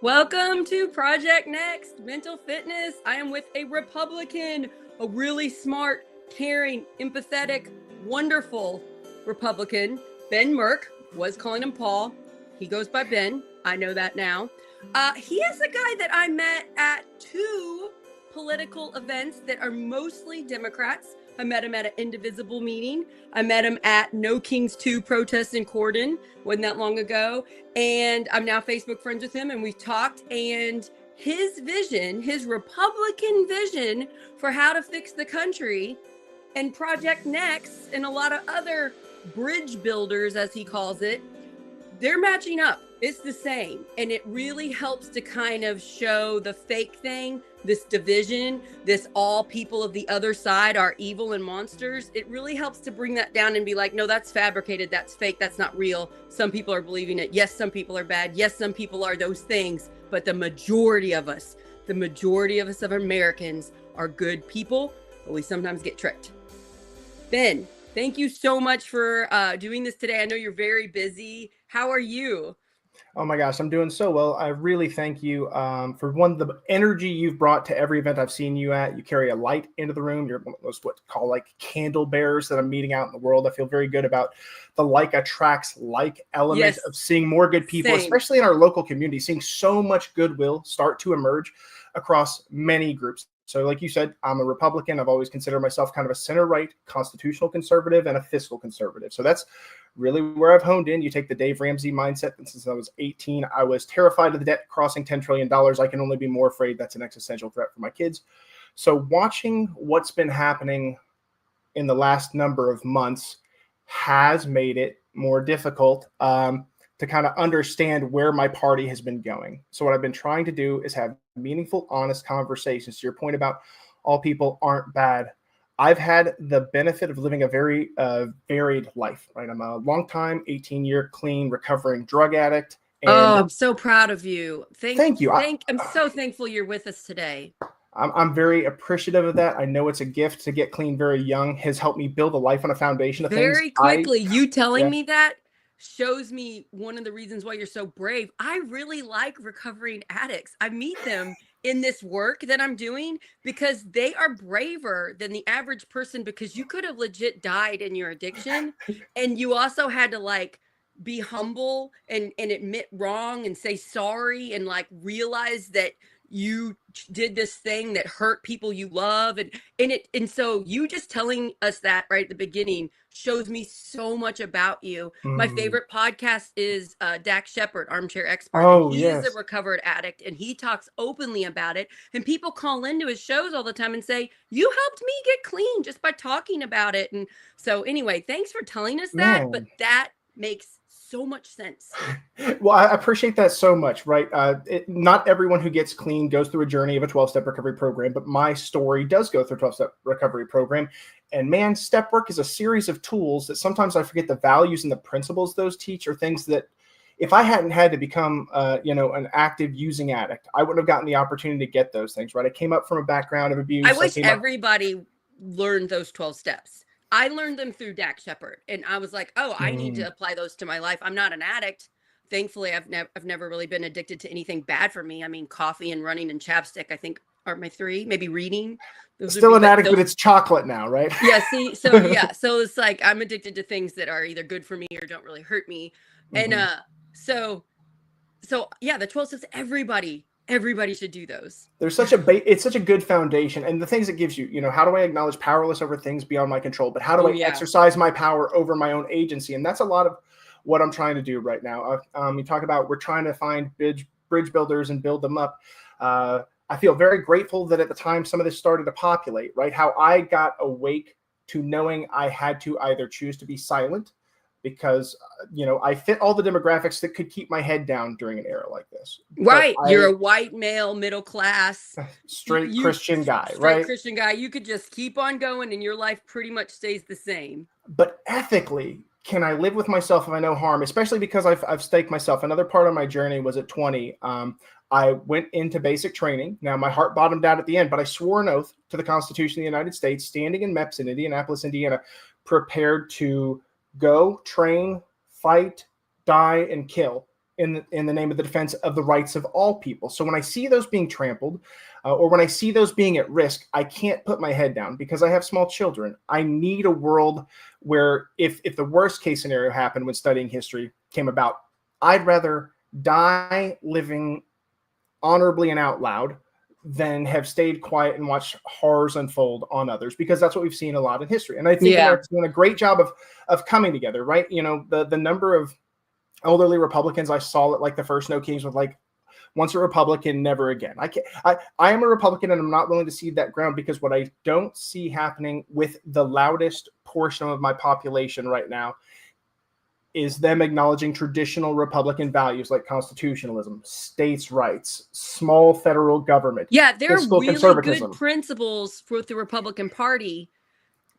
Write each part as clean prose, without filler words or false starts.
Welcome to Project Next Mental Fitness. I am with a Republican, a really smart, caring, empathetic, wonderful Republican. Ben Merk was calling him Paul. He goes by Ben. I know that now. He is a guy that I met at two political events that are mostly Democrats. I met him at an Indivisible meeting. I met him at No Kings 2 protest in Cordon. Wasn't that long ago. And I'm now Facebook friends with him, and we've talked. And his vision, his Republican vision for how to fix the country, and Project Next, and a lot of other bridge builders, as he calls it, they're matching up. It's the same. And it really helps to kind of show the fake thing, this division, this all people of the other side are evil and monsters. It really helps to bring that down and be like, no, that's fabricated. That's fake. That's not real. Some people are believing it. Yes, some people are bad. Yes, some people are those things. But the majority of us of Americans are good people, but we sometimes get tricked. Ben, thank you so much for doing this today. I know you're very busy. How are you? Oh my gosh, I'm doing so well. I really thank you for the energy you've brought to every event I've seen you at. You carry a light into the room. You're one of those what call like candle bearers that I'm meeting out in the world. I feel very good about the like attracts like element of seeing more good people, especially in our local community, seeing so much goodwill start to emerge across many groups. So like you said, I'm a Republican. I've always considered myself kind of a center-right constitutional conservative and a fiscal conservative. So that's really where I've honed in. You take the Dave Ramsey mindset, and since I was 18, I was terrified of the debt crossing $10 trillion. I can only be more afraid that's an existential threat for my kids. So watching what's been happening in the last number of months has made it more difficult to kind of understand where my party has been going. So what I've been trying to do is have meaningful, honest conversations. To your point about all people aren't bad, I've had the benefit of living a very varied life, right? I'm a long-time, 18-year clean, recovering drug addict. And I'm so proud of you. Thank you. I'm so thankful you're with us today. I'm very appreciative of that. I know it's a gift to get clean very young. Has helped me build a life on a foundation of things. Very quickly, you telling me that shows me one of the reasons why you're so brave. I really like recovering addicts. I meet them in this work that I'm doing because they are braver than the average person, because you could have legit died in your addiction and you also had to like be humble and admit wrong and say sorry and like realize that you did this thing that hurt people you love, and so you just telling us that right at the beginning shows me so much about you. My favorite podcast is Dax Shepard, Armchair Expert. He's a recovered addict and he talks openly about it, and people call into his shows all the time and say, you helped me get clean just by talking about it. And so anyway, thanks for telling us that. But that makes so much sense. Well, I appreciate that so much, right? Not everyone who gets clean goes through a journey of a 12-step recovery program, but my story does go through a 12-step recovery program. And man, step work is a series of tools that sometimes I forget the values and the principles those teach are things that if I hadn't had to become, an active using addict, I wouldn't have gotten the opportunity to get those things, right? I came up from a background of abuse. I wish everybody learned those 12 steps. I learned them through Dax Shepard, and I was like, oh, I need to apply those to my life. I'm not an addict. Thankfully, I've never really been addicted to anything bad for me. I mean, coffee and running and chapstick, I think, are my three. Maybe reading. Still an addict, but it's chocolate now, right? Yeah, see, so it's like I'm addicted to things that are either good for me or don't really hurt me. And so the 12 steps, everybody should do those. There's such it's such a good foundation, and the things it gives you, how do I acknowledge powerless over things beyond my control, but how do I exercise my power over my own agency? And that's a lot of what I'm trying to do right now. You talk about we're trying to find bridge builders and build them up. I feel very grateful that at the time some of this started to populate, right? How I got awake to knowing I had to either choose to be silent because, I fit all the demographics that could keep my head down during an era like this. Right. You're a white male, middle class, straight Christian guy, right? Christian guy. You could just keep on going and your life pretty much stays the same. But ethically, can I live with myself if I know harm, especially because I've staked myself. Another part of my journey was at 20. I went into basic training. Now, my heart bottomed out at the end, but I swore an oath to the Constitution of the United States, standing in MEPS in Indianapolis, Indiana, prepared to go, train, fight, die, and kill in the name of the defense of the rights of all people. So when I see those being trampled, or when I see those being at risk, I can't put my head down because I have small children. I need a world where if the worst case scenario happened when studying history came about, I'd rather die living honorably and out loud than have stayed quiet and watched horrors unfold on others, because that's what we've seen a lot in history. And I think America's doing a great job of coming together, right? You know, the number of elderly Republicans I saw at like the first No Kings with like, once a Republican, never again. I am a Republican, and I'm not willing to cede that ground, because what I don't see happening with the loudest portion of my population right now is them acknowledging traditional Republican values like constitutionalism, states' rights, small federal government. Yeah, there are really good principles for the Republican Party.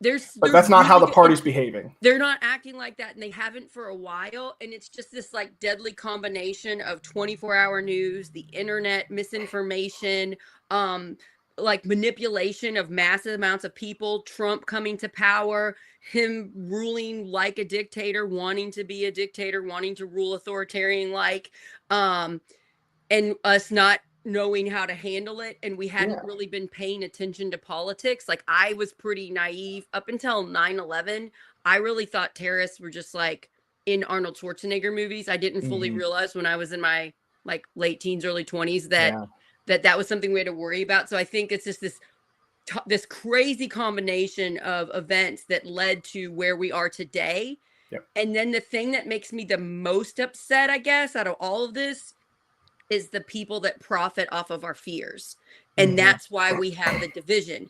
But that's not how the party's behaving. They're not acting like that, and they haven't for a while. And it's just this like deadly combination of 24-hour news, the internet, misinformation, like manipulation of massive amounts of people, Trump coming to power, him ruling like a dictator, wanting to be a dictator, wanting to rule authoritarian like, and us not knowing how to handle it. And we hadn't really been paying attention to politics. Like, I was pretty naive up until 9/11. I really thought terrorists were just like in Arnold Schwarzenegger movies. I didn't fully realize when I was in my like late teens, early 20s that was something we had to worry about. So I think it's just this crazy combination of events that led to where we are today. Yep. And then the thing that makes me the most upset, I guess, out of all of this is the people that profit off of our fears. And that's why we have the division.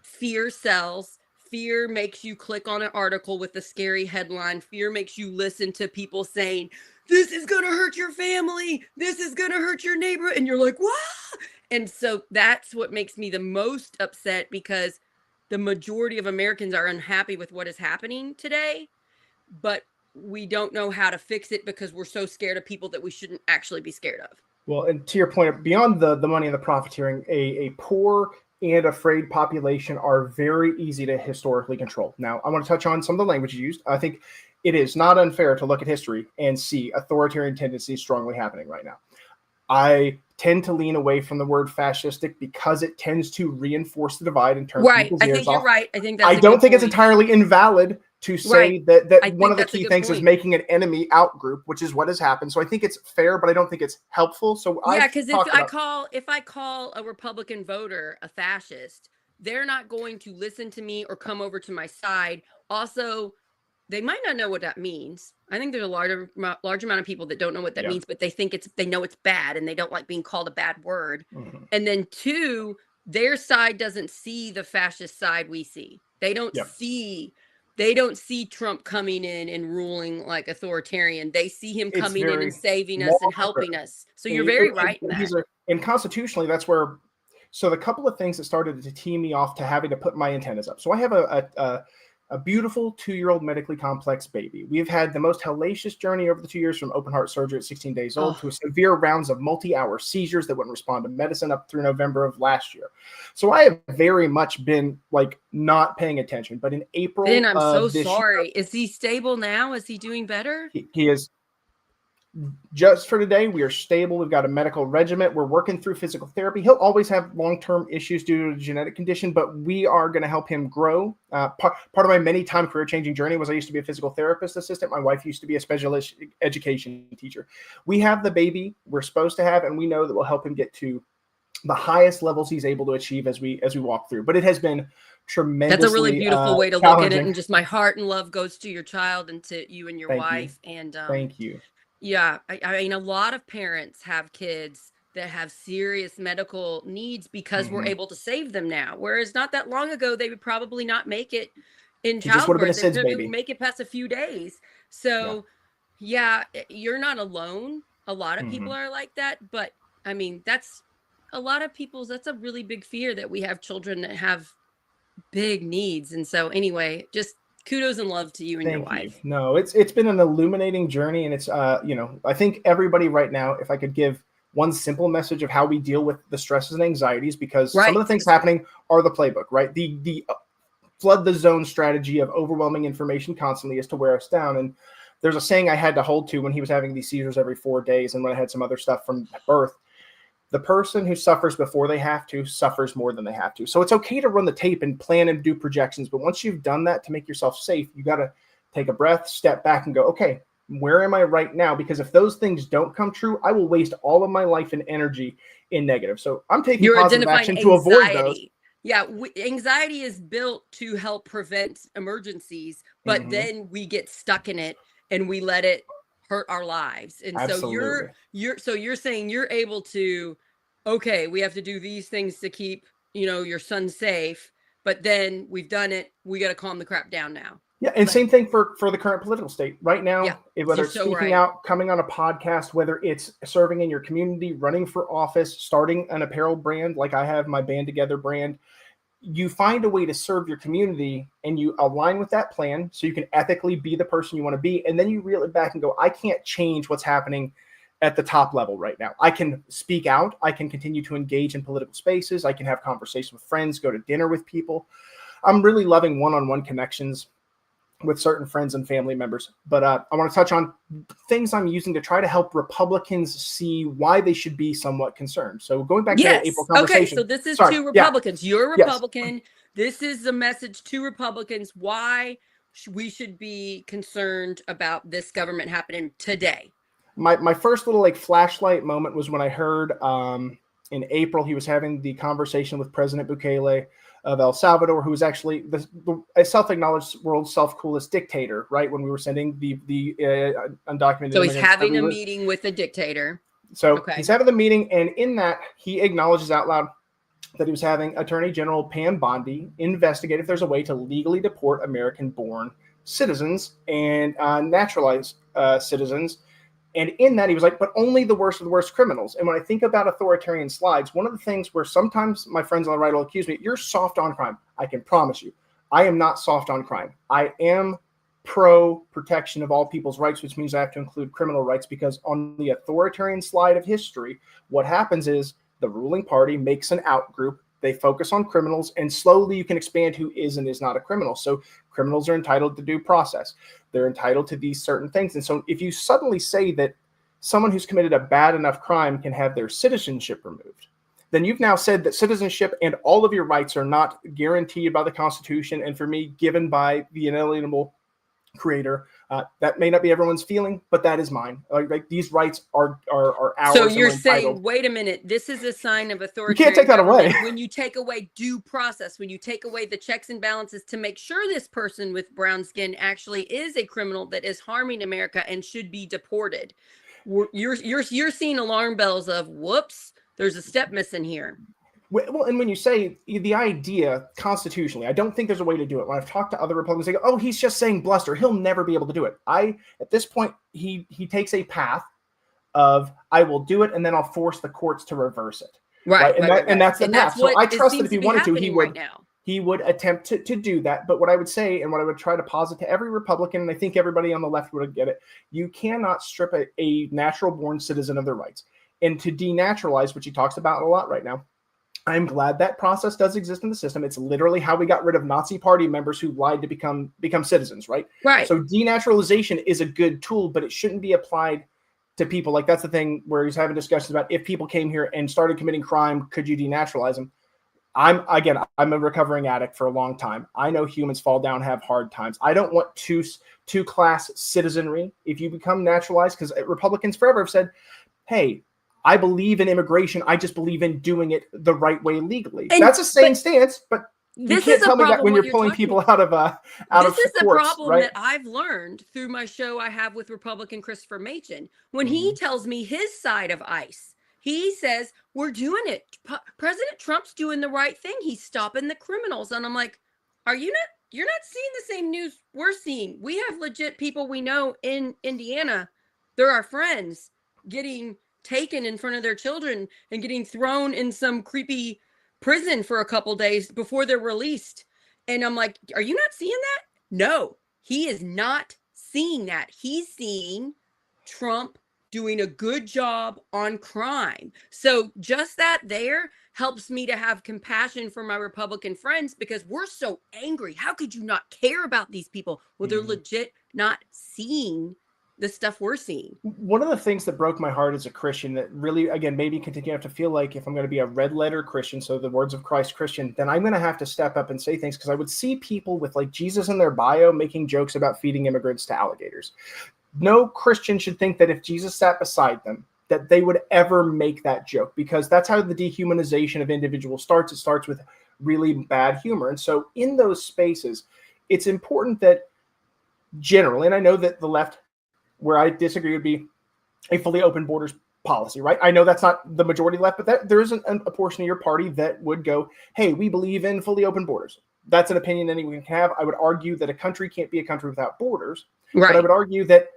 Fear sells. Fear makes you click on an article with a scary headline. Fear makes you listen to people saying, this is going to hurt your family. This is going to hurt your neighbor. And you're like, what? And so that's what makes me the most upset, because the majority of Americans are unhappy with what is happening today, but we don't know how to fix it because we're so scared of people that we shouldn't actually be scared of. Well, and to your point, beyond the money and the profiteering, a poor and afraid population are very easy to historically control. Now, I want to touch on some of the language used. I think it is not unfair to look at history and see authoritarian tendencies strongly happening right now. I tend to lean away from the word fascistic because it tends to reinforce the divide and turn people's ears off. I think you're right. I think that's I don't think it's entirely invalid to say that one of the key things is making an enemy out group, which is what has happened. So I think it's fair, but I don't think it's helpful. So because if I call a Republican voter a fascist, they're not going to listen to me or come over to my side. Also, they might not know what that means. I think there's a large amount of people that don't know what that means, but they know it's bad and they don't like being called a bad word. And then two, their side doesn't see the fascist side we see. They don't see Trump coming in and ruling like authoritarian. They see him coming in and saving us and helping us. So you're very right in that. And constitutionally, that's where. So the couple of things that started to tee me off to having to put my antennas up. So I have a beautiful 2-year-old medically complex baby. We've had the most hellacious journey over the 2 years, from open heart surgery at 16 days old to severe rounds of multi-hour seizures that wouldn't respond to medicine up through November of last year. So I have very much been like not paying attention. But in April, Ben, I'm so sorry. Is he stable now? Is he doing better? He is. Just for today, we are stable. We've got a medical regimen. We're working through physical therapy. He'll always have long-term issues due to a genetic condition, but we are going to help him grow. Part of my many-time career-changing journey was I used to be a physical therapist assistant. My wife used to be a special education teacher. We have the baby we're supposed to have, and we know that we'll help him get to the highest levels he's able to achieve as we walk through. But it has been tremendously That's a really beautiful way to look at it, and just my heart and love goes to your child and to you and your wife. And thank you. Yeah, I mean, a lot of parents have kids that have serious medical needs because we're able to save them now. Whereas not that long ago, they would probably not make it in childbirth. They would make it past a few days. So, yeah, you're not alone. A lot of people are like that. But I mean, that's a lot of people's, that's a really big fear, that we have children that have big needs. And so anyway, just kudos and love to you and your wife. No, it's been an illuminating journey, and it's I think everybody right now, if I could give one simple message of how we deal with the stresses and anxieties, because some of the things happening are the playbook, right? The flood the zone strategy of overwhelming information constantly is to wear us down. And there's a saying I had to hold to when he was having these seizures every 4 days, and when I had some other stuff from birth. The person who suffers before they have to suffers more than they have to. So it's okay to run the tape and plan and do projections. But once you've done that to make yourself safe, you got to take a breath, step back, and go, okay, where am I right now? Because if those things don't come true, I will waste all of my life and energy in negative. So I'm taking positive action to avoid those. Yeah, anxiety is built to help prevent emergencies, but then we get stuck in it and we let it hurt our lives. And Absolutely. so you're saying you're able to, okay, we have to do these things to keep, your son safe, but then we've done it. We got to calm the crap down now. Yeah, and same thing for the current political state right now. Whether it's speaking out, coming on a podcast, whether it's serving in your community, running for office, starting an apparel brand like I have my Band Together brand, you find a way to serve your community and you align with that plan so you can ethically be the person you want to be. And then you reel it back and go, I can't change what's happening at the top level right now. I can speak out. I can continue to engage in political spaces. I can have conversations with friends, go to dinner with people. I'm really loving one-on-one connections with certain friends and family members. But I want to touch on things I'm using to try to help Republicans see why they should be somewhat concerned. So going back to the April conversation. Okay, so this is to Republicans. Yeah. You're a Republican. Yes. This is the message to Republicans why we should be concerned about this government happening today. My first little flashlight moment was when I heard in April he was having the conversation with President Bukele of El Salvador, who was actually a self-acknowledged world's self-coolest dictator, right? When we were sending the undocumented. So he's having a meeting with a dictator. So he's having the meeting, and in that, he acknowledges out loud that he was having Attorney General Pam Bondi investigate if there's a way to legally deport American-born citizens and naturalized citizens. And in that, he was like, but only the worst of the worst criminals. And when I think about authoritarian slides, one of the things where sometimes my friends on the right will accuse me, you're soft on crime. I can promise you, I am not soft on crime. I am pro protection of all people's rights, which means I have to include criminal rights, because on the authoritarian slide of history, what happens is the ruling party makes an out group. They focus on criminals, and slowly you can expand who is and is not a criminal. So criminals are entitled to due process. They're entitled to these certain things. And so if you suddenly say that someone who's committed a bad enough crime can have their citizenship removed, then you've now said that citizenship and all of your rights are not guaranteed by the Constitution, and for me, given by the inalienable Creator. That may not be everyone's feeling, but that is mine. Like these rights are ours. So you're saying, wait a minute, this is a sign of authoritarian. You can't take that away. When you take away due process, when you take away the checks and balances to make sure this person with brown skin actually is a criminal that is harming America and should be deported. You're seeing alarm bells of whoops, there's a step missing here. Well, and when you say the idea constitutionally, I don't think there's a way to do it. When I've talked to other Republicans, they go, oh, he's just saying bluster. He'll never be able to do it. At this point, he takes a path of, I will do it, and then I'll force the courts to reverse it. Right. And that's the path. So I trust that if he wanted to, he would attempt to do that. But what I would say, and what I would try to posit to every Republican, and I think everybody on the left would get it, you cannot strip a natural-born citizen of their rights. And to denaturalize, which he talks about a lot right now, I'm glad that process does exist in the system. It's literally how we got rid of Nazi party members who lied to become citizens, right? Right. So denaturalization is a good tool, but it shouldn't be applied to people. Like that's the thing where he's having discussions about if people came here and started committing crime, could you denaturalize them? I'm a recovering addict for a long time. I know humans fall down, have hard times. I don't want two-class citizenry. If you become naturalized, because Republicans forever have said, hey, I believe in immigration. I just believe in doing it the right way legally. And that's the same stance, but you can't tell me that when you're pulling people out of This is the courts, problem right? that I've learned through my show I have with Republican Christopher Machen. When he tells me his side of ICE, he says, we're doing it. President Trump's doing the right thing. He's stopping the criminals. And I'm like, you're not seeing the same news we're seeing. We have legit people we know in Indiana. They're our friends getting taken in front of their children and getting thrown in some creepy prison for a couple days before they're released. And I'm like, are you not seeing that? No, he is not seeing that. He's seeing Trump doing a good job on crime. So just that there helps me to have compassion for my Republican friends, because we're so angry. How could you not care about these people? Well, they're legit not seeing the stuff we're seeing. One of the things that broke my heart as a Christian that really, again, made me continue to feel like if I'm going to be a red letter Christian, so the words of Christ Christian, then I'm going to have to step up and say things, because I would see people with like Jesus in their bio making jokes about feeding immigrants to alligators. No Christian should think that if Jesus sat beside them, that they would ever make that joke, because that's how the dehumanization of individuals starts. It starts with really bad humor. And so in those spaces, it's important that generally, and I know that the left, where I disagree, would be a fully open borders policy, right? I know that's not the majority left, but there is a portion of your party that would go, hey, we believe in fully open borders. That's an opinion anyone can have. I would argue that a country can't be a country without borders. Right. But I would argue that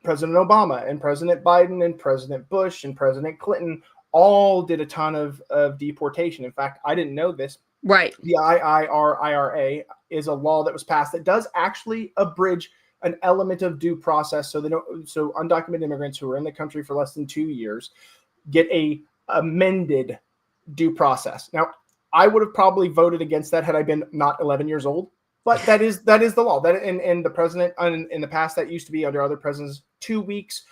President Obama and President Biden and President Bush and President Clinton all did a ton of deportation. In fact, I didn't know this. Right. The IRA is a law that was passed that does actually abridge an element of due process, so undocumented immigrants who are in the country for less than 2 years get a amended due process. Now, I would have probably voted against that had I been not 11 years old, but that is the law. That and the president in the past, that used to be under other presidents 2 weeks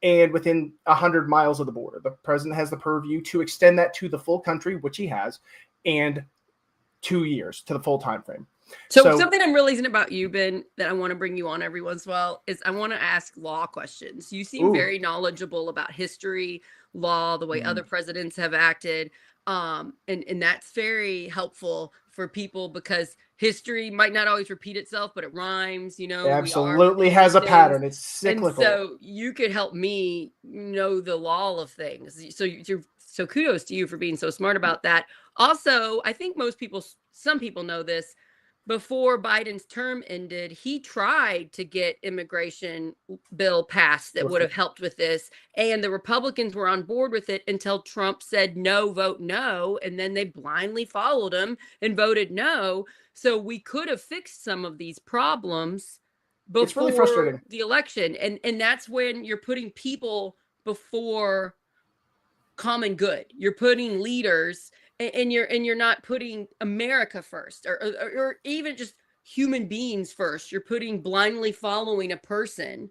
and within 100 miles of the border. The president has the purview to extend that to the full country, which he has, and 2 years to the full time frame. So something I'm realizing about you, Ben, that I want to bring you on every once in a while is I want to ask law questions. You seem very knowledgeable about history, law, the way other presidents have acted. And that's very helpful for people, because history might not always repeat itself, but it rhymes, you know. It absolutely has a pattern. It's cyclical. And so you could help me know the law of things. So kudos to you for being so smart about that. Also, I think some people know this. Before Biden's term ended, he tried to get immigration bill passed that would have helped with this. And the Republicans were on board with it until Trump said no, vote no. And then they blindly followed him and voted no. So we could have fixed some of these problems before the election. And that's when you're putting people before common good. You're putting leaders, and you're not putting America first, or even just human beings first. You're putting blindly following a person,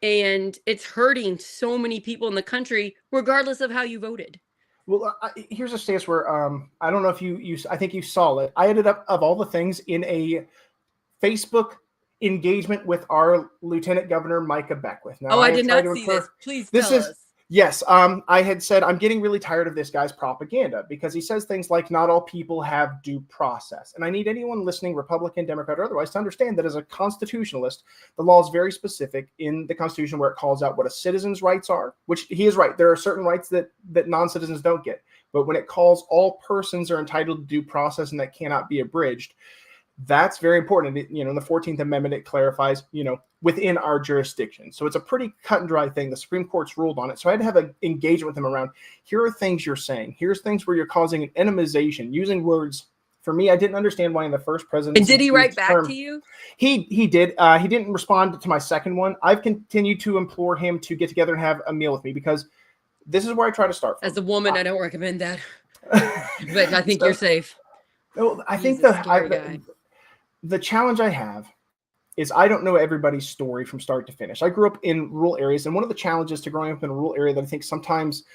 and it's hurting so many people in the country, regardless of how you voted. Well, here's a stance where I don't know if you I think you saw it. I ended up, of all the things, in a Facebook engagement with our Lieutenant Governor Micah Beckwith. Now, I did not see this. Please tell us. Yes, I had said, I'm getting really tired of this guy's propaganda, because he says things like not all people have due process. And I need anyone listening, Republican, Democrat, or otherwise, to understand that as a constitutionalist, the law is very specific in the Constitution, where it calls out what a citizen's rights are, which he is right. There are certain rights that non-citizens don't get. But when it calls all persons are entitled to due process and that cannot be abridged, that's very important. In the 14th Amendment, it clarifies, within our jurisdiction. So it's a pretty cut and dry thing. The Supreme Court's ruled on it. So I had to have an engagement with him around, here are things you're saying. Here's things where you're causing an enemy,zation, using words. For me, I didn't understand why in the first presidency. And did he write back to you? He did. He didn't respond to my second one. I've continued to implore him to get together and have a meal with me, because this is where I try to start from. As a woman, I don't recommend that. But I think you're safe. Well, I think the challenge I have is I don't know everybody's story from start to finish. I grew up in rural areas, and one of the challenges to growing up in a rural area that I think sometimes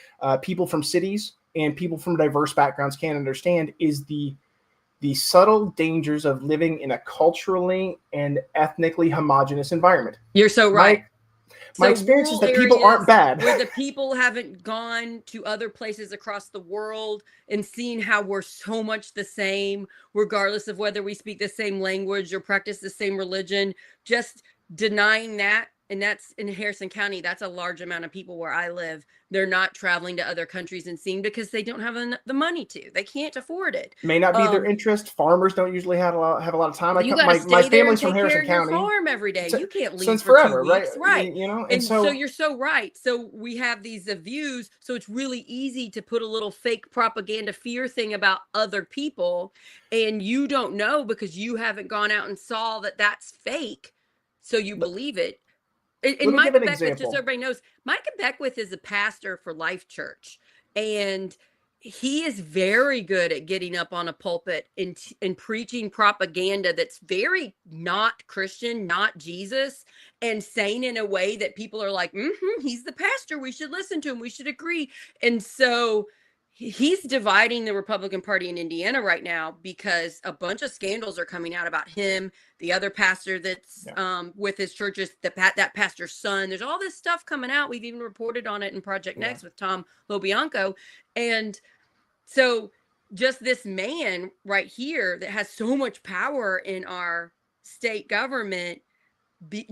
people from cities and people from diverse backgrounds can't understand is the subtle dangers of living in a culturally and ethnically homogenous environment. You're so right. My experience is that people aren't bad. Where the people haven't gone to other places across the world and seen how we're so much the same, regardless of whether we speak the same language or practice the same religion. Just denying that. And that's in Harrison County. That's a large amount of people where I live. They're not traveling to other countries and seeing, because they don't have the money to. They can't afford it. May not be their interest. Farmers don't usually have a lot of time. My family's from Harrison County. Farm every day. You can't leave since for forever, 2 weeks. Right? And so you're so right. So we have these views. So it's really easy to put a little fake propaganda fear thing about other people, and you don't know because you haven't gone out and saw that that's fake. So you believe it. And Micah Beckwith, just so everybody knows, Micah Beckwith is a pastor for Life Church, and he is very good at getting up on a pulpit and preaching propaganda that's very not Christian, not Jesus, and saying in a way that people are like, he's the pastor, we should listen to him, we should agree. And so he's dividing the Republican Party in Indiana right now because a bunch of scandals are coming out about him, the other pastor that's with his churches, that pastor's son. There's all this stuff coming out. We've even reported on it in Project Next with Tom LoBianco. And so just this man right here that has so much power in our state government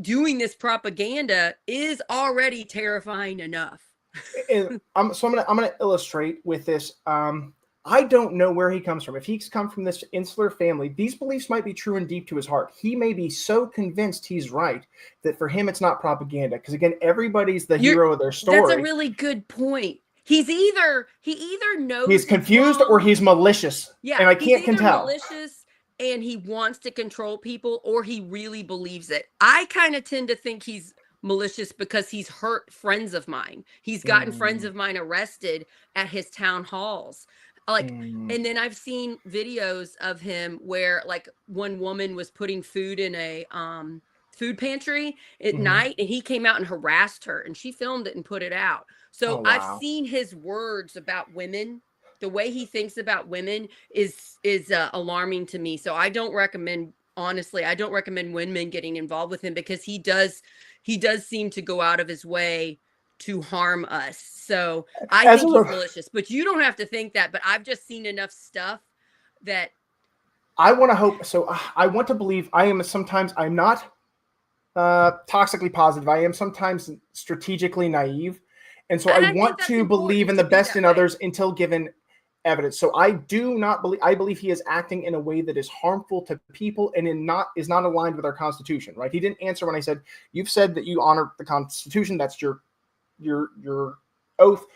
doing this propaganda is already terrifying enough. And I'm gonna illustrate with this. I don't know where he comes from. If he's come from this insular family, these beliefs might be true and deep to his heart. He may be so convinced he's right that for him it's not propaganda. Because again, everybody's the hero of their story. That's a really good point. He either knows he's confused or he's malicious. Yeah, and I can't tell. Malicious and he wants to control people, or he really believes it. I kind of tend to think he's malicious because he's hurt friends of mine. He's gotten friends of mine arrested at his town halls. And then I've seen videos of him where like one woman was putting food in a food pantry at night, and he came out and harassed her, and she filmed it and put it out. So I've seen his words about women. The way he thinks about women is alarming to me. So I don't recommend, honestly, women getting involved with him, because he does seem to go out of his way to harm us. So I think he's malicious, but you don't have to think that. But I've just seen enough stuff that I want to hope. So I want to believe. I'm not toxically positive. I am sometimes strategically naive. And so I want to believe in the best in others until given evidence. So I believe he is acting in a way that is harmful to people and is not aligned with our Constitution, right? He didn't answer when I said, you've said that you honor the Constitution. That's your oath.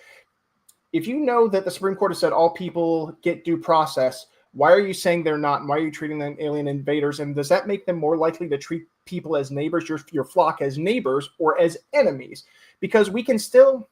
If you know that the Supreme Court has said all people get due process, why are you saying they're not? And why are you treating them alien invaders? And does that make them more likely to treat people as neighbors, your flock as neighbors, or as enemies? Because we can still,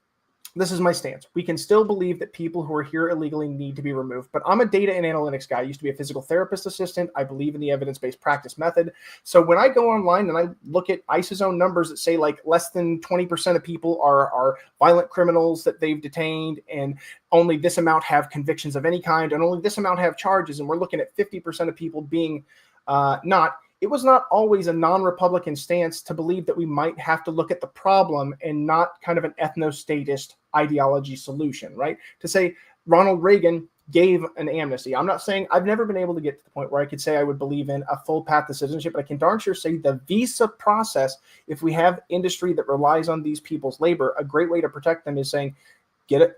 this is my stance, we can still believe that people who are here illegally need to be removed. But I'm a data and analytics guy. I used to be a physical therapist assistant. I believe in the evidence-based practice method. So when I go online and I look at ICE's own numbers that say like less than 20% of people are violent criminals that they've detained, and only this amount have convictions of any kind, and only this amount have charges, and we're looking at 50% of people being not. It was not always a non-Republican stance to believe that we might have to look at the problem and not kind of an ethno-statist ideology solution, right? To say Ronald Reagan gave an amnesty. I'm not saying, I've never been able to get to the point where I could say I would believe in a full path to citizenship, but I can darn sure say the visa process, if we have industry that relies on these people's labor, a great way to protect them is saying, get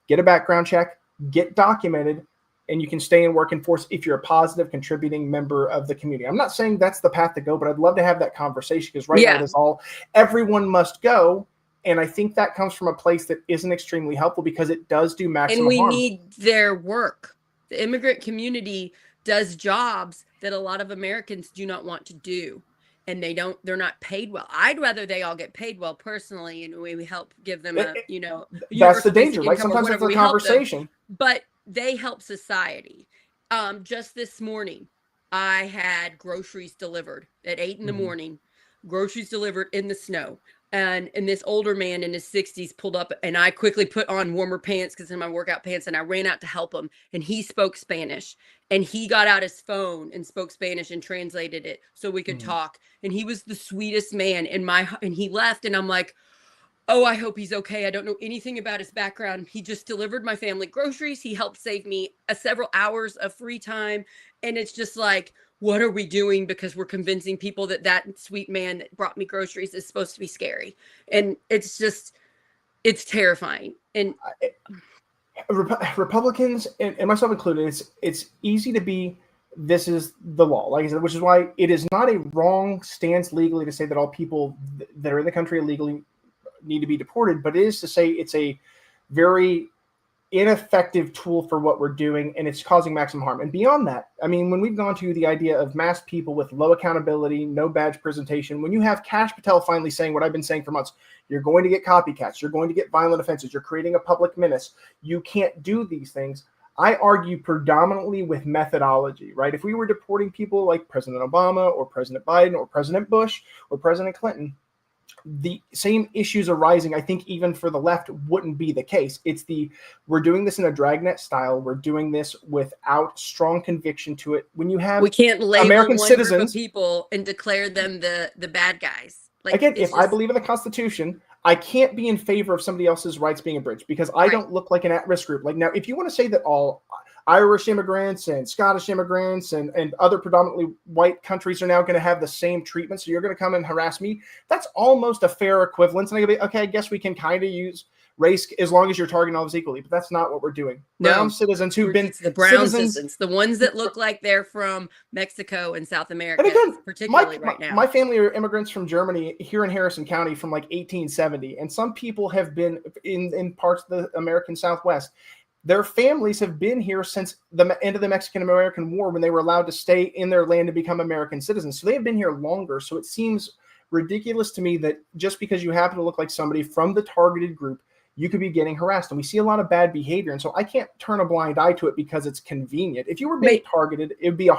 a background check, get documented, and you can stay and work in force if you're a positive contributing member of the community. I'm not saying that's the path to go, but I'd love to have that conversation, because now it is all everyone must go. And I think that comes from a place that isn't extremely helpful, because it does do maximum harm. And we need their work. The immigrant community does jobs that a lot of Americans do not want to do, and they're not paid well. I'd rather they all get paid well personally, and we help give them that's the danger, right? Sometimes it's a conversation. But they help society. Just this morning, I had groceries delivered at 8 in the morning, groceries delivered in the snow. And this older man in his 60s pulled up, and I quickly put on warmer pants because in my workout pants, and I ran out to help him. And he spoke Spanish, and he got out his phone and spoke Spanish and translated it so we could talk. And he was the sweetest man and he left, and I'm like, oh, I hope he's okay. I don't know anything about his background. He just delivered my family groceries. He helped save me several hours of free time. And it's just like, what are we doing? Because we're convincing people that sweet man that brought me groceries is supposed to be scary. And it's terrifying. And Republicans, and myself included, it's easy to be, this is the law, like I said, which is why it is not a wrong stance legally to say that all people that are in the country illegally need to be deported, but it is to say it's a very ineffective tool for what we're doing, and it's causing maximum harm. And beyond that, I mean, when we've gone to the idea of mass people with low accountability, no badge presentation, when you have Kash Patel finally saying what I've been saying for months, you're going to get copycats, you're going to get violent offenses, you're creating a public menace, you can't do these things. I argue predominantly with methodology, right? If we were deporting people like President Obama or President Biden or President Bush or President Clinton, the same issues arising, I think, even for the left wouldn't be the case. It's we're doing this in a dragnet style. We're doing this without strong conviction to it. When you have we can't label American one citizens, group of people and declare them the bad guys. Like, again, if I believe in the Constitution, I can't be in favor of somebody else's rights being abridged because I don't look like an at-risk group. Like, now, if you want to say that all Irish immigrants and Scottish immigrants and other predominantly white countries are now going to have the same treatment, so you're going to come and harass me, that's almost a fair equivalence. And I'm going to be, okay, I guess we can kind of use race as long as you're targeting all of us equally, but that's not what we're doing. Brown citizens who've been the brown citizens, the ones that look like they're from Mexico and South America, and again, particularly right now. My family are immigrants from Germany here in Harrison County from like 1870, and some people have been in parts of the American Southwest. Their families have been here since the end of the Mexican-American War when they were allowed to stay in their land and become American citizens. So they have been here longer. So it seems ridiculous to me that just because you happen to look like somebody from the targeted group, you could be getting harassed. And we see a lot of bad behavior. And so I can't turn a blind eye to it because it's convenient. If you were being targeted, it would be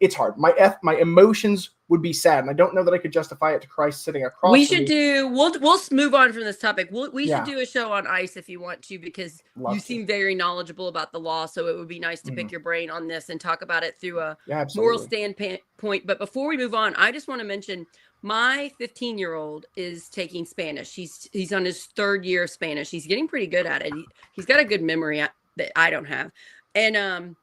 it's hard. My emotions would be sad. And I don't know that I could justify it to Christ sitting across we'll move on from this topic. We should do a show on ICE if you want to, because seem very knowledgeable about the law. So it would be nice to pick your brain on this and talk about it through a moral standpoint. But before we move on, I just want to mention my 15-year-old is taking Spanish. He's on his 3rd year of Spanish. He's getting pretty good at it. He's got a good memory that I don't have. And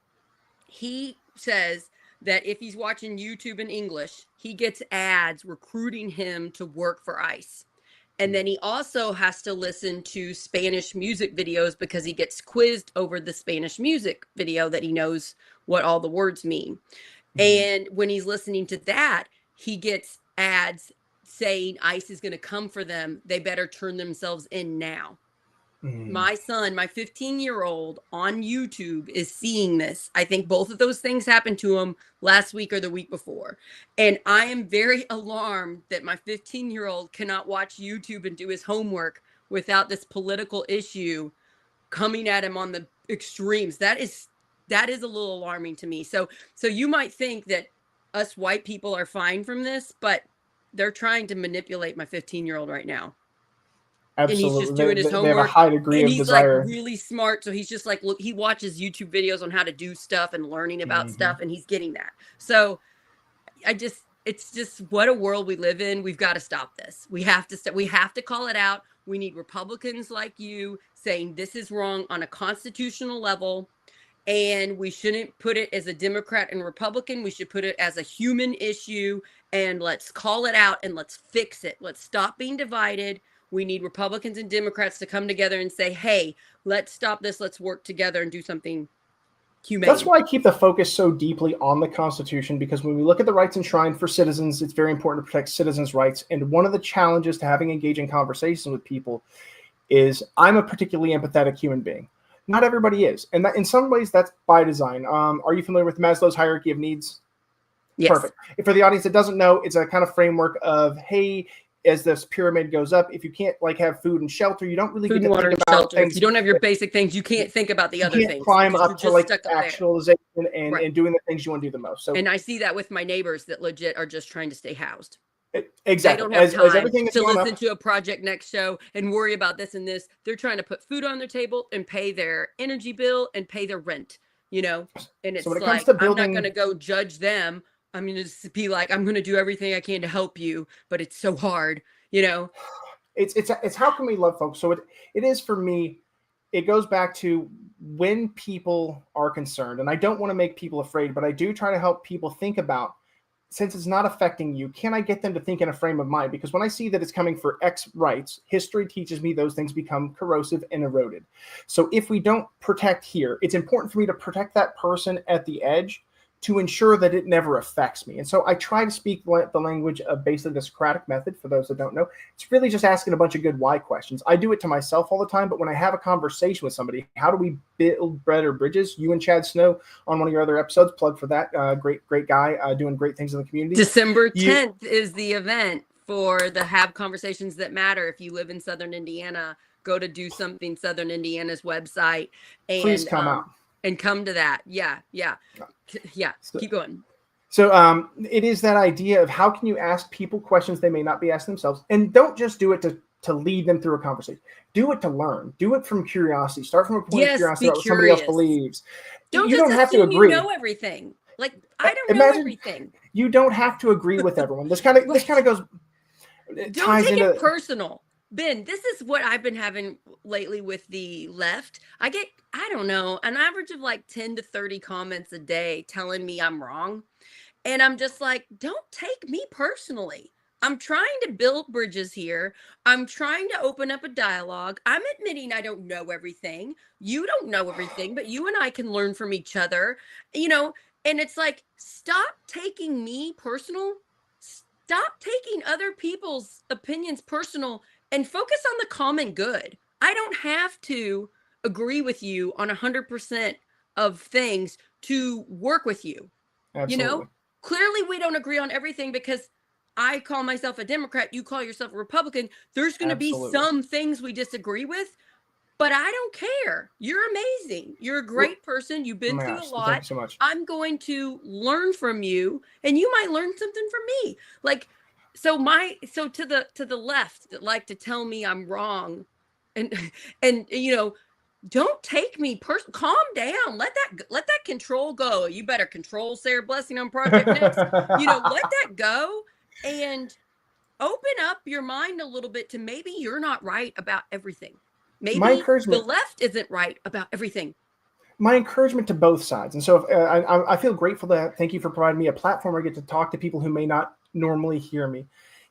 he says that if he's watching YouTube in English, he gets ads recruiting him to work for ICE. And then he also has to listen to Spanish music videos because he gets quizzed over the Spanish music video that he knows what all the words mean. And when he's listening to that, he gets ads saying ICE is going to come for them. They better turn themselves in now. My son, my 15-year-old on YouTube is seeing this. I think both of those things happened to him last week or the week before. And I am very alarmed that my 15-year-old cannot watch YouTube and do his homework without this political issue coming at him on the extremes. That is a little alarming to me. So you might think that us white people are fine from this, but they're trying to manipulate my 15-year-old right now. Absolutely. And he's just doing his homework. They have a high degree of desire. Like really smart. So he's just like, look, he watches YouTube videos on how to do stuff and learning about stuff, and he's getting that. So it's just what a world we live in. We've got to stop this. We have to call it out. We need Republicans like you saying this is wrong on a constitutional level. And we shouldn't put it as a Democrat and Republican. We should put it as a human issue, and let's call it out and let's fix it. Let's stop being divided. We need Republicans and Democrats to come together and say, hey, let's stop this. Let's work together and do something humane. That's why I keep the focus so deeply on the Constitution, because when we look at the rights enshrined for citizens, it's very important to protect citizens' rights. And one of the challenges to having engaging conversations with people is I'm a particularly empathetic human being. Not everybody is. And that, in some ways, that's by design. Are you familiar with Maslow's hierarchy of needs? Yes. Perfect. And for the audience that doesn't know, it's a kind of framework of, hey, as this pyramid goes up, if you can't have food and shelter, you don't really get to think about things. If you don't have your basic things, you can't think about the other things. You can't climb up to actualization and doing the things you want to do the most. So, and I see that with my neighbors that legit are just trying to stay housed. Exactly. They don't have time to listen to a Project Next show and worry about this and this. They're trying to put food on their table and pay their energy bill and pay their rent, and it's I'm not going to go judge them. I'm going to be like, I'm going to do everything I can to help you, but it's so hard, It's how can we love folks? So it is for me, it goes back to when people are concerned, and I don't want to make people afraid, but I do try to help people think about, since it's not affecting you, can I get them to think in a frame of mind? Because when I see that it's coming for X rights, history teaches me those things become corrosive and eroded. So if we don't protect here, it's important for me to protect that person at the edge to ensure that it never affects me. And so I try to speak the language of basically the Socratic method. For those that don't know, it's really just asking a bunch of good why questions. I do it to myself all the time, but when I have a conversation with somebody, how do we build better bridges? You and Chad Snow on one of your other episodes, plug for that. Great guy, doing great things in the community. December 10th is the event for the Have Conversations That Matter. If you live in Southern Indiana, go to Do Something Southern Indiana's website. And please come out. And come to that. Yeah. Yeah. Yeah. So, Keep going. so it is that idea of how can you ask people questions they may not be asking themselves, and don't just do it to lead them through a conversation. Do it to learn. Do it from curiosity. Start from a point of Yes. curiosity Be about what somebody else curious. believes. Don't You just don't have to assume you agree. know everything. Like, I don't know Imagine everything. you don't have to agree with everyone. This kind of Right. goes. It Don't ties take into it personal. Ben, this is what I've been having lately with the left. I get, I don't know, an average of like 10 to 30 comments a day telling me I'm wrong. And I'm just like, don't take me personally. I'm trying to build bridges here. I'm trying to open up a dialogue. I'm admitting I don't know everything. You don't know everything, but you and I can learn from each other, you know. And it's like, stop taking me personal. Stop taking other people's opinions personal and focus on the common good. I don't have to agree with you on 100% of things to work with you. You absolutely. know, clearly we don't agree on everything because I call myself a Democrat, you call yourself a Republican. There's going to be Absolutely. some things we disagree with, but I don't care. You're amazing. You're a Well, great person. You've oh been my through a gosh, thank lot. you so much. I'm going to learn from you and you might learn something from me. Like, so to the left that like to tell me I'm wrong and and you know, don't take me calm down. Let that control go. You better control Sarah Blessing on Project Next. You know, let that go and open up your mind a little bit to maybe you're not right about everything. My Maybe the encouragement left isn't right about everything. my encouragement to both sides. And so if, I feel grateful that thank you for providing me a platform where I get to talk to people who may not normally hear me.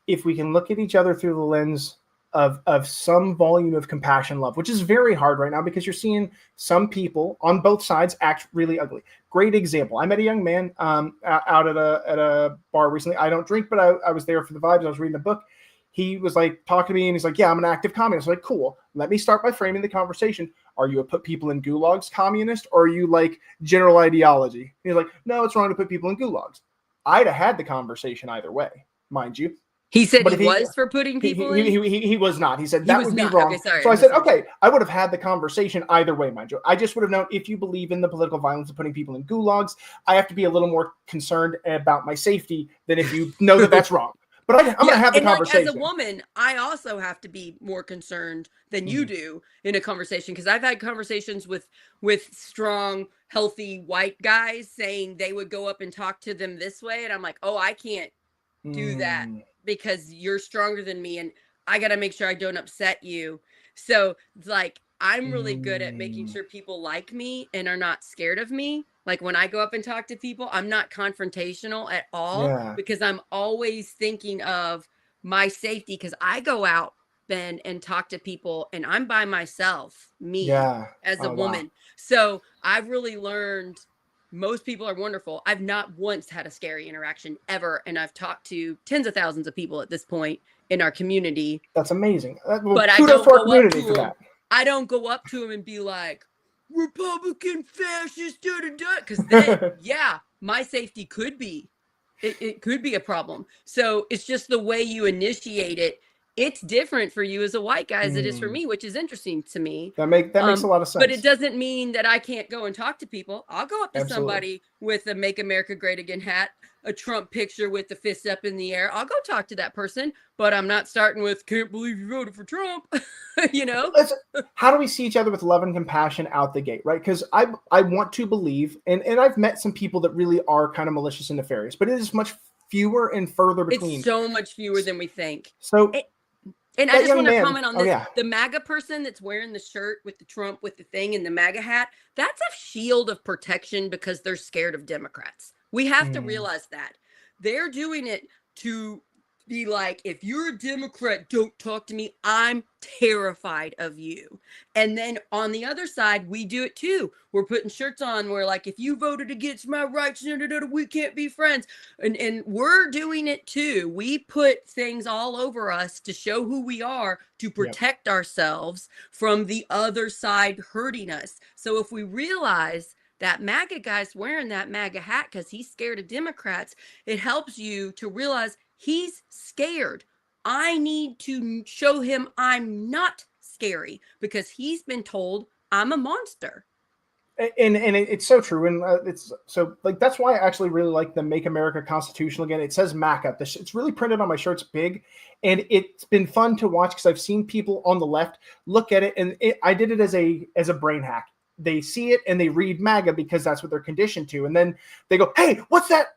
If we can look at each other through the lens of some volume of compassion, love, which is very hard right now because you're seeing some people on both sides act really ugly. Great example. I met a young man out at a bar recently. I don't drink, but I was there for the vibes. I was reading a book. He was like talking to me and he's like, yeah, I'm an active communist. I was like, cool. Let me start by framing the conversation. Are you a put people in gulags communist or are you like general ideology? He's like, no, it's wrong to put people in gulags. I'd have had the conversation either way, mind you. He said But he if he was for putting people in. he was not. He said He that was would be not. wrong. Okay, sorry. So I said, okay, I would have had the conversation either way, mind you. I just would have known if you believe in the political violence of putting people in gulags, I have to be a little more concerned about my safety than if you know that that's wrong. But I'm going to have the and conversation. like as a woman, I also have to be more concerned than you do in a conversation because I've had conversations with strong, healthy white guys saying they would go up and talk to them this way, and I'm like, oh, I can't do that because you're stronger than me, and I got to make sure I don't upset you. So it's like I'm really good at making sure people like me and are not scared of me. Like when I go up and talk to people, I'm not confrontational at all because I'm always thinking of my safety because I go out, Ben, and talk to people and I'm by myself, me as a woman. Wow. So I've really learned most people are wonderful. I've not once had a scary interaction ever. And I've talked to tens of thousands of people at this point in our community. That's amazing. Well, but I don't go up to them. I don't go up to them and be like, Republican fascist, da da da. Because then, yeah, my safety could be, it could be a problem. So it's just the way you initiate it. It's different for you as a white guy as it is for me, which is interesting to me. That makes a lot of sense. But it doesn't mean that I can't go and talk to people. I'll go up to somebody with a Make America Great Again hat, a Trump picture with the fist up in the air. I'll go talk to that person, but I'm not starting with, can't believe you voted for Trump, you know? How do we see each other with love and compassion out the gate, right? Because I want to believe, and I've met some people that really are kind of malicious and nefarious, but it is much fewer and further between. It's so much fewer than we think. So... And I just want to comment on this. The MAGA person that's wearing the shirt with the Trump with the thing and the MAGA hat, that's a shield of protection because they're scared of Democrats. We have to realize that. They're doing it to be like, if you're a Democrat, don't talk to me. I'm terrified of you. And then on the other side, we do it too. We're putting shirts on where like, if you voted against my rights, we can't be friends. And we're doing it too. We put things all over us to show who we are, to protect ourselves from the other side hurting us. So if we realize that MAGA guy's wearing that MAGA hat because he's scared of Democrats, it helps you to realize he's scared. I need to show him I'm not scary because he's been told I'm a monster. And it's so true, and it's so like that's why I actually really like the Make America Constitutional Again. It says MACA. It's really printed on my shirts big, and it's been fun to watch because I've seen people on the left look at it, and I did it as a brain hack. They see it and they read MAGA because that's what they're conditioned to, and then they go, "Hey, what's that?"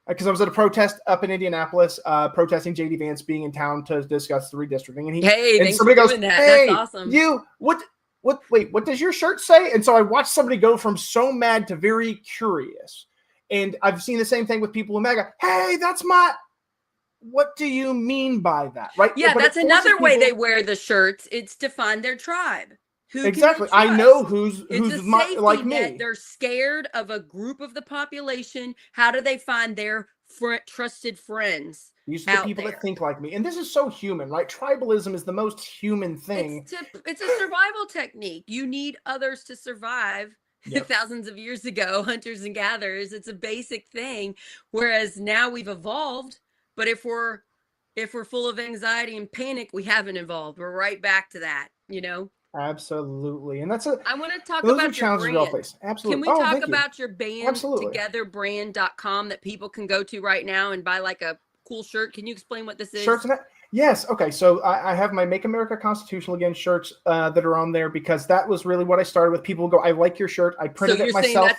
Because I was at a protest up in Indianapolis, protesting JD Vance being in town to discuss the redistricting, and somebody goes, that. "Hey, that's awesome. Wait, what does your shirt say?" And so I watched somebody go from so mad to very curious. And I've seen the same thing with people in MAGA. Hey, that's what do you mean by that? Right? Yeah, but that's another way they wear the shirts. It's to find their tribe. Who exactly. I know who's like me. They're scared of a group of the population. How do they find their trusted friends? These are the people that think like me. And this is so human, right? Tribalism is the most human thing. It's a survival technique. You need others to survive. Yep. Thousands of years ago, hunters and gatherers, it's a basic thing. Whereas now we've evolved, but if we're full of anxiety and panic, we haven't evolved. We're right back to that, Absolutely. And I want to talk about your brand. Absolutely. Can we talk about your band, Absolutely. togetherbrand.com, that people can go to right now and buy like a cool shirt? Can you explain what this is? Shirts and yes. Okay. So I have my Make America Constitutional Again shirts that are on there because that was really what I started with. People go, "I like your shirt." I printed it myself.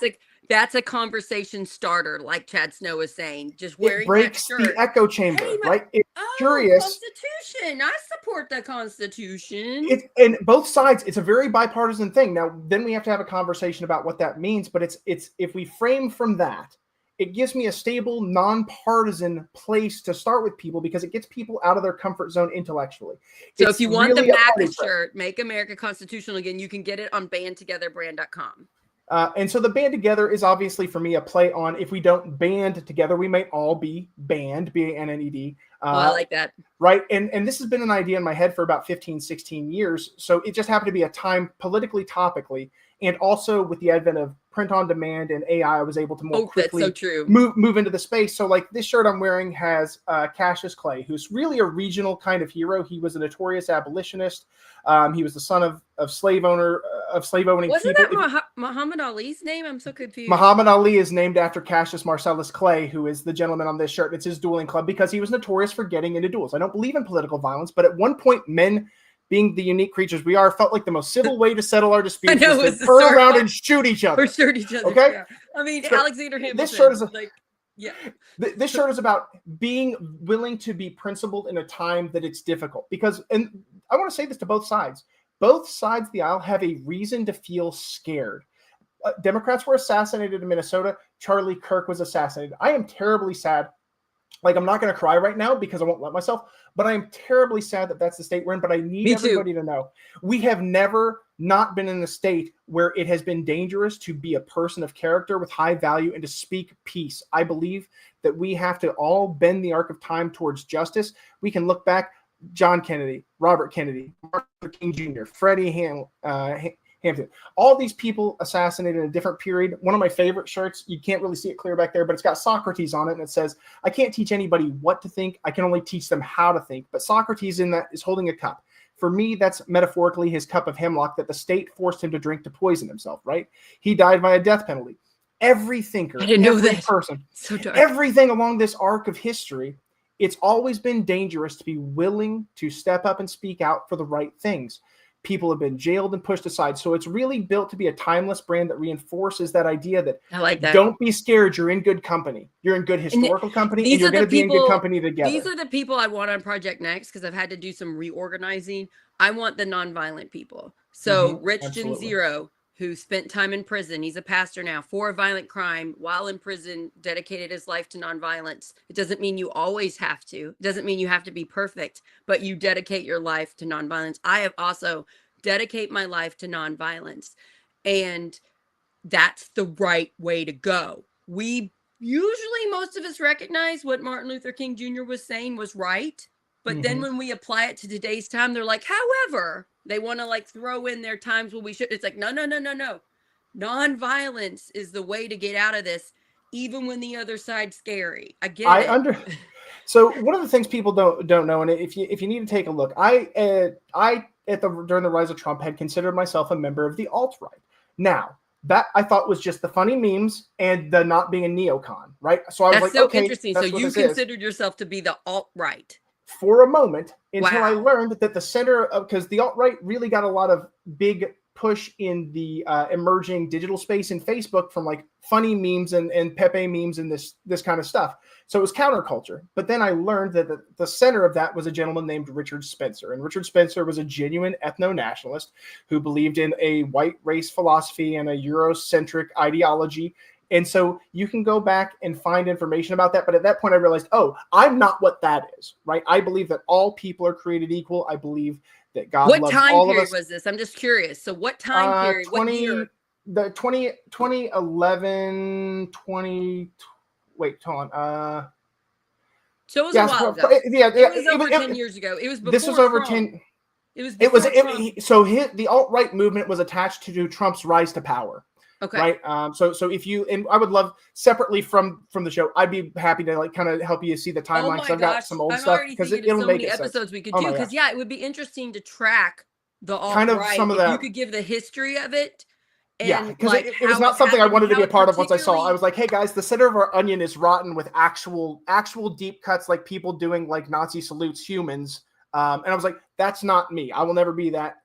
That's a conversation starter, like Chad Snow was saying. Just wearing it breaks that shirt. The echo chamber, right? It's curious. Constitution. I support the Constitution. And both sides, it's a very bipartisan thing. Now, then we have to have a conversation about what that means. But it's if we frame from that, it gives me a stable, nonpartisan place to start with people because it gets people out of their comfort zone intellectually. So if you want the MAGA shirt, Make America Constitutional Again, you can get it on bandtogetherbrand.com. And so the band together is obviously for me a play on if we don't band together, we might all be banned, B-A-N-N-E-D. I like that. Right. And this has been an idea in my head for about 15, 16 years. So it just happened to be a time politically, topically, and also with the advent of print on demand and AI, I was able to more quickly that's so true. move into the space. So like this shirt I'm wearing has Cassius Clay, who's really a regional kind of hero. He was a notorious abolitionist. He was the son of slave owning Wasn't people. that Muhammad Ali's name? I'm so confused. Muhammad Ali is named after Cassius Marcellus Clay, who is the gentleman on this shirt. It's his dueling club because he was notorious for getting into duels. I don't believe in political violence, but at one point, men, being the unique creatures we are, felt like the most civil way to settle our disputes was to turn around and shoot each other. Or shoot each other. Okay? Yeah. I mean, so Alexander Hamilton. This shirt is yeah. This shirt is about being willing to be principled in a time that it's difficult. Because, and I want to say this to both sides. Both sides of the aisle have a reason to feel scared. Democrats were assassinated in Minnesota. Charlie Kirk was assassinated. I am terribly sad. Like, I'm not going to cry right now because I won't let myself, but I am terribly sad that that's the state we're in. But I need everybody to know we have never not been in a state where it has been dangerous to be a person of character with high value and to speak peace. I believe that we have to all bend the arc of time towards justice. We can look back. John Kennedy, Robert Kennedy, Martin Luther King Jr., Freddie Hampton, all these people assassinated in a different period. One of my favorite shirts, you can't really see it clear back there, but it's got Socrates on it, and it says, "I can't teach anybody what to think. I can only teach them how to think." But Socrates in that is holding a cup. For me, that's metaphorically his cup of hemlock that the state forced him to drink to poison himself, right? He died by a death penalty. Every thinker, every person, so dark. Everything along this arc of history, it's always been dangerous to be willing to step up and speak out for the right things. People have been jailed and pushed aside. So it's really built to be a timeless brand that reinforces that idea that, I like that. Don't be scared. You're in good company. You're in good historical company, and you're going to be in good company together. These are the people I want on Project Next because I've had to do some reorganizing. I want the nonviolent people. So Rich Gen Zero, who spent time in prison. He's a pastor now for a violent crime while in prison, dedicated his life to nonviolence. It doesn't mean you always have to. It doesn't mean you have to be perfect, but you dedicate your life to nonviolence. I have also dedicate my life to nonviolence. And that's the right way to go. We usually, most of us recognize what Martin Luther King Jr. was saying was right. But then when we apply it to today's time, they're like, however, they want to like throw in their times when we should. It's like, no. Nonviolence is the way to get out of this, even when the other side's scary. I get it. So one of the things people don't know, and if you need to take a look, during the rise of Trump had considered myself a member of the alt-right. Now, That I thought was just the funny memes and the not being a neocon, right? So I was That's like, so okay, interesting. So that's what you this is. considered yourself to be the alt-right. For a moment, until I Wow. learned that the center of, because the alt-right really got a lot of big push in the emerging digital space in Facebook from like funny memes and Pepe memes and this kind of stuff. So it was counterculture. But then I learned that the center of that was a gentleman named Richard Spencer. And Richard Spencer was a genuine ethno-nationalist who believed in a white race philosophy and a Eurocentric ideology. And so you can go back and find information about that. But at that point, I realized, oh, I'm not what that is, right? I believe that all people are created equal. I believe that God What loves time all of period us. was this? I'm just curious. So what time period? 20, what year? The 2011, 20, wait, hold on. So it was a Yes, while ago. yeah, It was over 10 years ago. It was this was before over Trump. 10. It was It was before Trump. the alt-right movement was attached to Trump's rise to power. Okay. Right. So if you, and I would love separately from the show, I'd be happy to like kind of help you see the timeline because I've got some old I'm stuff already because thinking of it'll so make many it sense. episodes we could Oh do my because gosh. it would be interesting to track the Kind of alt-right some of if the, you could give the history of it. yeah, And because like it was how not something I happened, wanted to how be a it part of once I saw. I particularly- was like, hey guys, the center of our onion is rotten with actual deep cuts, like people doing like Nazi salutes humans. And I was like, that's not me. I will never be that.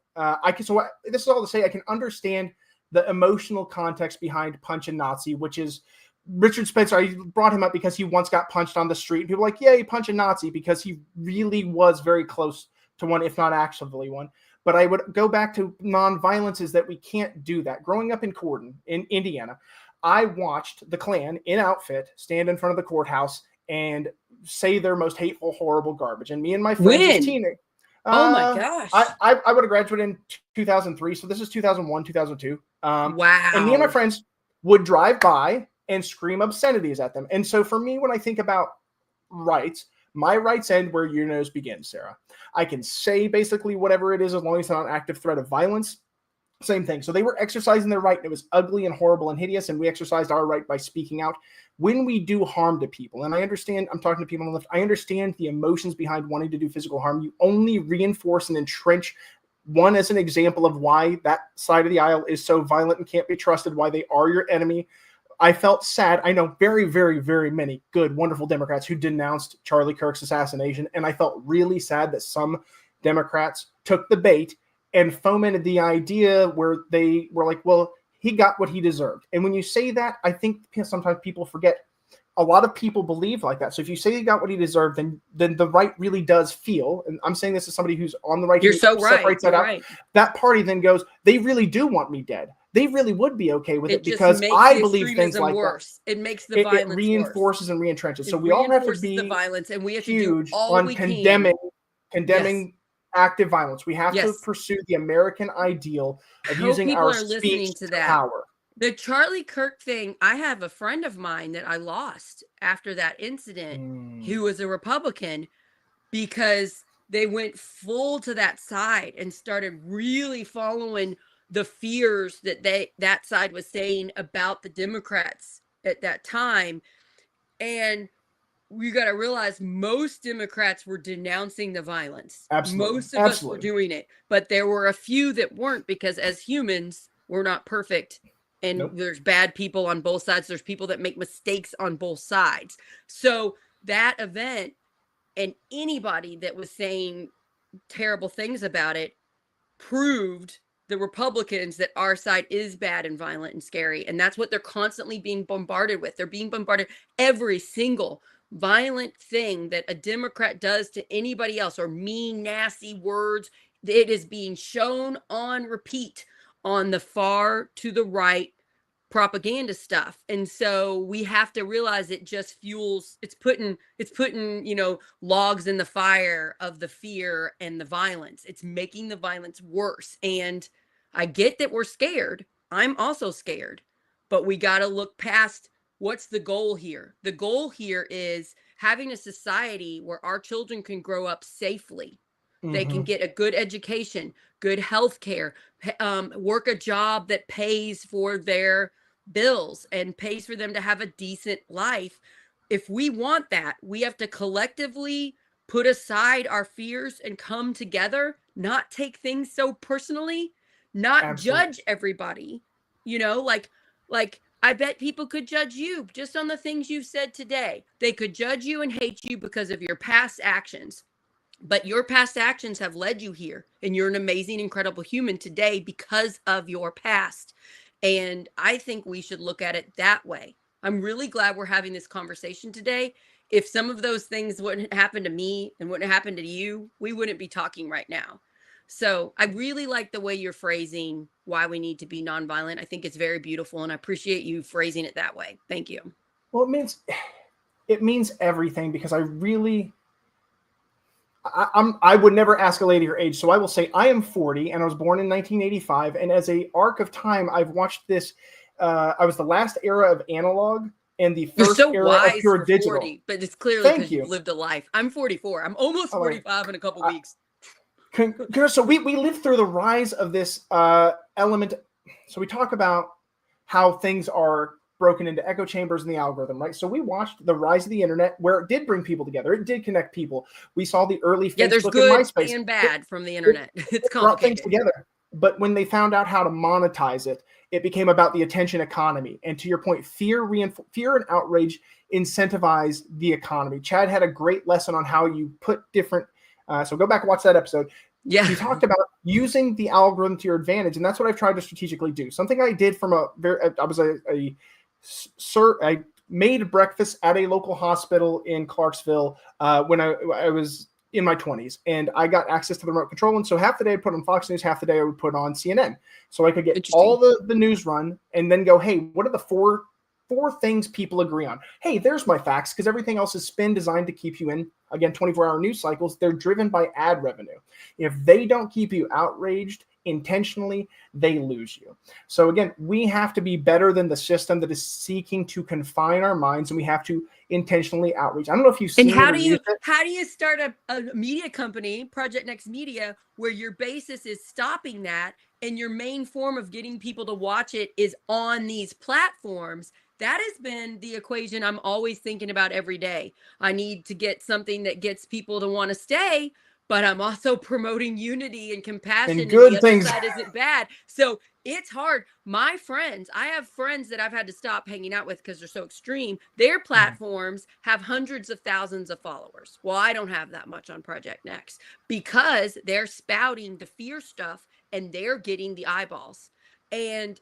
This is all to say I can understand the emotional context behind Punch and Nazi, which is Richard Spencer. I brought him up because he once got punched on the street. People were like, yeah, he punched a Nazi because he really was very close to one, if not actually one. But I would go back to nonviolence is that we can't do that. Growing up in Corden, in Indiana, I watched the Klan in outfit stand in front of the courthouse and say their most hateful, horrible garbage. And me and my friends as teenagers. Oh my gosh. I would have graduated in 2003. So this is 2001, 2002. Wow. And me and my friends would drive by and scream obscenities at them. And so for me, when I think about rights, my rights end where your nose begins, Sarah. I can say basically whatever it is as long as it's not an active threat of violence. Same thing. So they were exercising their right, and it was ugly and horrible and hideous, and we exercised our right by speaking out. When we do harm to people, and I understand, I'm talking to people on the left, I understand the emotions behind wanting to do physical harm. You only reinforce and entrench one as an example of why that side of the aisle is so violent and can't be trusted, why they are your enemy. I felt sad. I know very, very, very many good, wonderful Democrats who denounced Charlie Kirk's assassination, and I felt really sad that some Democrats took the bait and fomented the idea where they were like, well, he got what he deserved. And when you say that, I think sometimes people forget a lot of people believe like that. So if you say he got what he deserved, then the right really does feel, and I'm saying this as somebody who's on the right. You're so right. Separates that out. That party then goes, they really do want me dead. They really would be okay with it because I believe things like worse. that. It makes the violence it reinforces worse. and reentrenches. So it we all have to be the violence, and we have huge to do all on we condemning yes. active violence. We have to pursue the American ideal of using our speech to power. The Charlie Kirk thing, I have a friend of mine that I lost after that incident who was a Republican because they went full to that side and started really following the fears that that side was saying about the Democrats at that time. And we got to realize most Democrats were denouncing the violence. Absolutely. Most of us were doing it, but there were a few that weren't because as humans, we're not perfect. And there's bad people on both sides. There's people that make mistakes on both sides. So that event and anybody that was saying terrible things about it proved the Republicans that our side is bad and violent and scary. And that's what they're constantly being bombarded with. They're being bombarded every single violent thing that a Democrat does to anybody else or mean, nasty words. It is being shown on repeat on the far to the right propaganda stuff. And so we have to realize it just fuels, it's putting, logs in the fire of the fear and the violence. It's making the violence worse. And I get that we're scared. I'm also scared, but we got to look past what's the goal here. The goal here is having a society where our children can grow up safely. They can get a good education, good health care, work a job that pays for their bills and pays for them to have a decent life. If we want that, we have to collectively put aside our fears and come together, not take things so personally, not judge everybody, You know, like I bet people could judge you just on the things you've said today. They could judge you and hate you because of your past actions. But your past actions have led you here, and you're an amazing, incredible human today because of your past. And I think we should look at it that way. I'm really glad we're having this conversation today. If some of those things wouldn't happen to me and wouldn't happen to you, we wouldn't be talking right now. So I really like the way you're phrasing why we need to be nonviolent. I think it's very beautiful, and I appreciate you phrasing it that way. Thank you. Well, it means everything, because I would never ask a lady her age, so I will say I am 40 and I was born in 1985. And as a arc of time, I've watched this. I was the last era of analog and the first era of pure digital. 40, but it's clearly because you've lived a life. I'm 44. I'm almost 45 in a couple weeks. So we lived through the rise of this element. So we talk about how things are broken into echo chambers in the algorithm, right? So we watched the rise of the internet, where it did bring people together. It did connect people. We saw the early Facebook there's good and MySpace. And bad from the internet. It's complicated. Brought things together. But when they found out how to monetize it, it became about the attention economy. And to your point, fear and outrage incentivize the economy. Chad had a great lesson on how you put different. So go back and watch that episode. Yeah. He talked about using the algorithm to your advantage, and that's what I've tried to strategically do. Something I did I made breakfast at a local hospital in Clarksville when I was in my 20s, and I got access to the remote control. And so half the day I'd put on Fox News, half the day I would put on CNN. So I could get all the news run and then go, hey, what are the four things people agree on? Hey, there's my facts, because everything else is spin designed to keep you in, again, 24-hour news cycles. They're driven by ad revenue. If they don't keep you outraged intentionally, they lose you. So again, we have to be better than the system that is seeking to confine our minds, and we have to intentionally outreach. I don't know if you've seen. And how do you start a media company, Project Next Media, where your basis is stopping that, and your main form of getting people to watch it is on these platforms? That has been the equation I'm always thinking about every day. I need to get something that gets people to want to stay, but I'm also promoting unity and compassion, and good the things. other side isn't bad. So it's hard. My friends, I have friends that I've had to stop hanging out with because they're so extreme. Their platforms have hundreds of thousands of followers. Well, I don't have that much on Project Next, because they're spouting the fear stuff and they're getting the eyeballs. And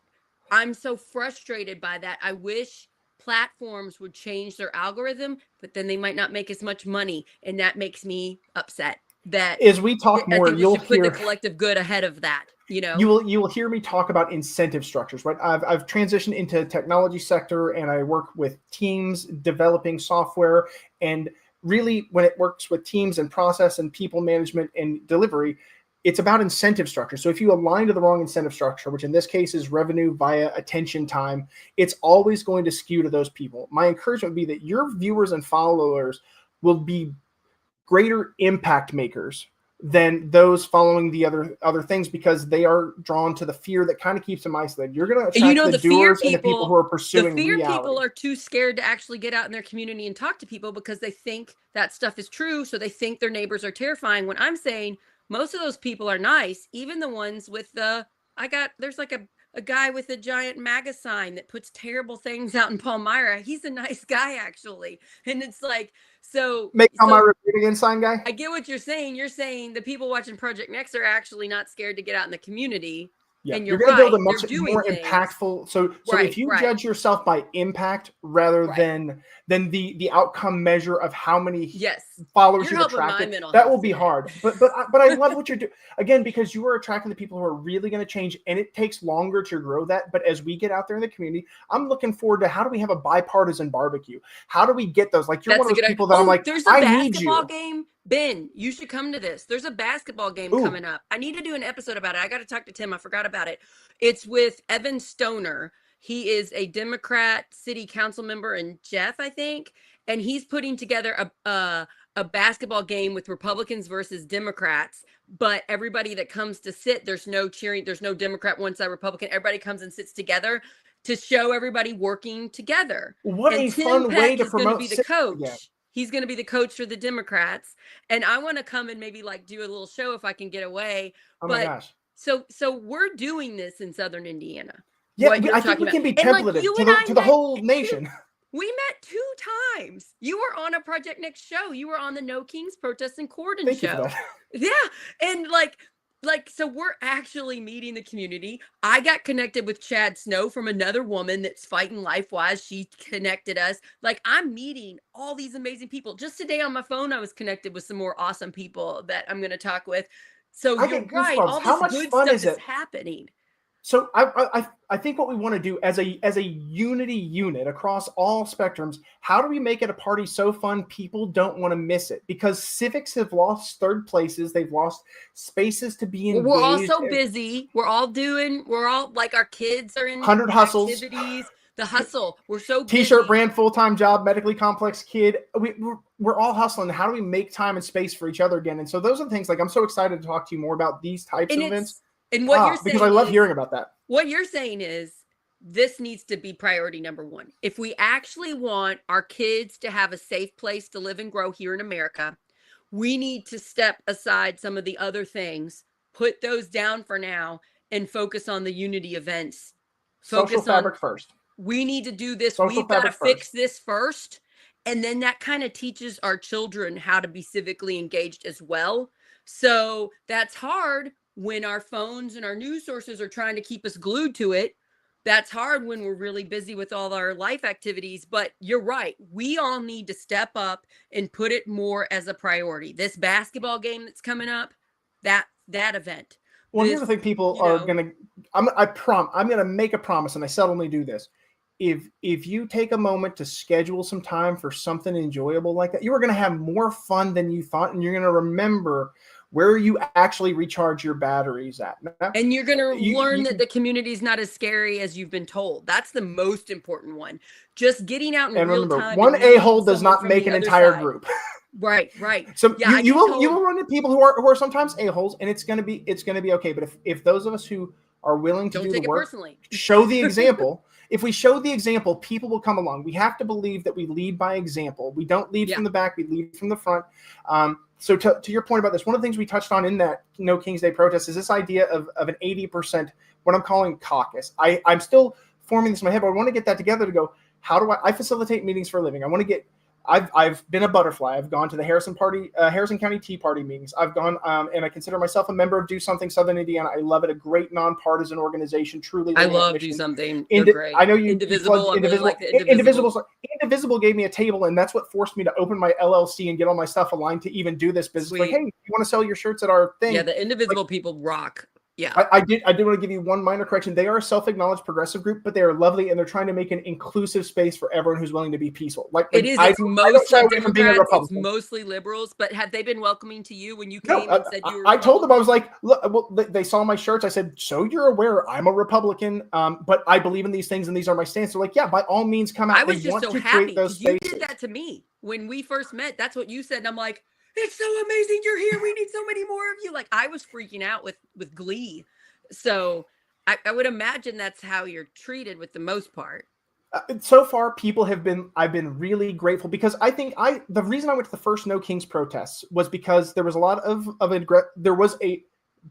I'm so frustrated by that. I wish platforms would change their algorithm, but then they might not make as much money, and that makes me upset. That as we talk more, you'll put the collective good ahead of that. You know, you will hear me talk about incentive structures, right? I've transitioned into technology sector, and I work with teams developing software, and really when it works with teams and process and people management and delivery, it's about incentive structure. So if you align to the wrong incentive structure, which in this case is revenue via attention time, it's always going to skew to those people. My encouragement would be that your viewers and followers will be greater impact makers than those following the other things, because they are drawn to the fear that kind of keeps them isolated. You're going to attract the doers and the people who are pursuing reality. People are too scared to actually get out in their community and talk to people, because they think that stuff is true. So they think their neighbors are terrifying, when I'm saying most of those people are nice. Even the ones with there's like a guy with a giant MAGA sign that puts terrible things out in Palmyra. He's a nice guy, actually. And it's like, make Palmyra great again sign guy. I get what you're saying. You're saying the people watching Project Next are actually not scared to get out in the community. Yeah, and you're going to build a much more impactful. So if you judge yourself by impact rather than the outcome measure of how many followers you've attracted, that will be hard. But I love what you're doing, again, because you are attracting the people who are really going to change, and it takes longer to grow that. But as we get out there in the community, I'm looking forward to how do we have a bipartisan barbecue? How do we get those? Like, you're one of those people that I'm like, there's a basketball game. Ben, you should come to this. There's a basketball game coming up. I need to do an episode about it. I got to talk to Tim. I forgot about it. It's with Evan Stoner. He is a Democrat city council member in Jeff, I think. And he's putting together a basketball game with Republicans versus Democrats. But everybody that comes to sit, there's no cheering. There's no Democrat, one side Republican. Everybody comes and sits together to show everybody working together. What a fun way to promote. Be the coach. He's going to be the coach for the Democrats. And I want to come and maybe like do a little show if I can get away. Oh my gosh. So we're doing this in Southern Indiana. what you're I think talking we can about. be And like templated you to and I to the met whole two, nation. we met 2 times. You were on a Project Next show. You were on the No Kings Protest and Cordon Thank you for show. that. Yeah. And so we're actually meeting the community. I got connected with Chad Snow from another woman that's fighting life-wise. She connected us. Like, I'm meeting all these amazing people. Just today on my phone, I was connected with some more awesome people that I'm going to talk with. So I you're get right. goosebumps. All How this much good fun stuff is is it? happening. So I think what we want to do as a unity unit across all spectrums, how do we make it a party so fun people don't want to miss it? Because civics have lost third places, they've lost spaces to be Well, engaged. we're all so busy. We're all like, our kids are in 100 hustles. activities. The hustle. We're so T-shirt busy. brand, full-time job, medically complex kid. We're all hustling. How do we make time and space for each other again? And so those are the things, like, I'm so excited to talk to you more about these types And of events. what you're Because I saying love is, hearing about that. what you're saying is this needs to be priority number one. If we actually want our kids to have a safe place to live and grow here in America, we need to step aside some of the other things, put those down for now, and focus on the unity events. Social fabric first. We need to do this. Social We've got to fabric fix first. this first. And then that kind of teaches our children how to be civically engaged as well. So that's hard when our phones and our news sources are trying to keep us glued to it. That's hard when we're really busy with all our life activities. But you're right. We all need to step up and put it more as a priority. This basketball game that's coming up, that event. Well, here's the thing: people are gonna. I'm gonna make a promise, and I seldomly do this. If you take a moment to schedule some time for something enjoyable like that, you are gonna have more fun than you thought, and you're gonna remember where you actually recharge your batteries at. And you're going to learn that the community is not as scary as you've been told. That's the most important one. Just getting out in real time. One a-hole does not make an entire group. Right. So yeah, you will run into people who are sometimes a-holes, and it's gonna be okay. But if those of us who are willing to do the work, show the example. If we show the example, people will come along. We have to believe that we lead by example. We don't lead from the back, we lead from the front. So to your point about this, one of the things we touched on in that No King's Day protest is this idea of an 80%, what I'm calling caucus. I'm still forming this in my head, but I want to get that together to go, how do I facilitate meetings for a living? I want to get, I've been a butterfly. I've gone to the Harrison County Tea Party meetings. I've gone, and I consider myself a member of Do Something Southern Indiana. I love it. A great nonpartisan organization. Truly, I love Do Something. Great. I know you. Indivisible. Indivisible gave me a table, and that's what forced me to open my LLC and get all my stuff aligned to even do this business. Sweet. Like, hey, you want to sell your shirts at our thing? Yeah, the Indivisible people rock. Yeah, I did want to give you one minor correction. They are a self-acknowledged progressive group, but they are lovely, and they're trying to make an inclusive space for everyone who's willing to be peaceful. It is. It's mostly Democrats. It's mostly liberals. But have they been welcoming to you when you came and said you were? I told them, I was like, look, well, they saw my shirts. I said, so you're aware I'm a Republican, but I believe in these things, and these are my stance. They're like, yeah, by all means, come out. I was just so happy because you did that to me when we first met. That's what you said, and I'm like, it's so amazing you're here. We need so many more of you. Like, I was freaking out with glee. So I would imagine that's how you're treated with the most part. So far, I've been really grateful, because I think the reason I went to the first No Kings protests was because there was a lot there was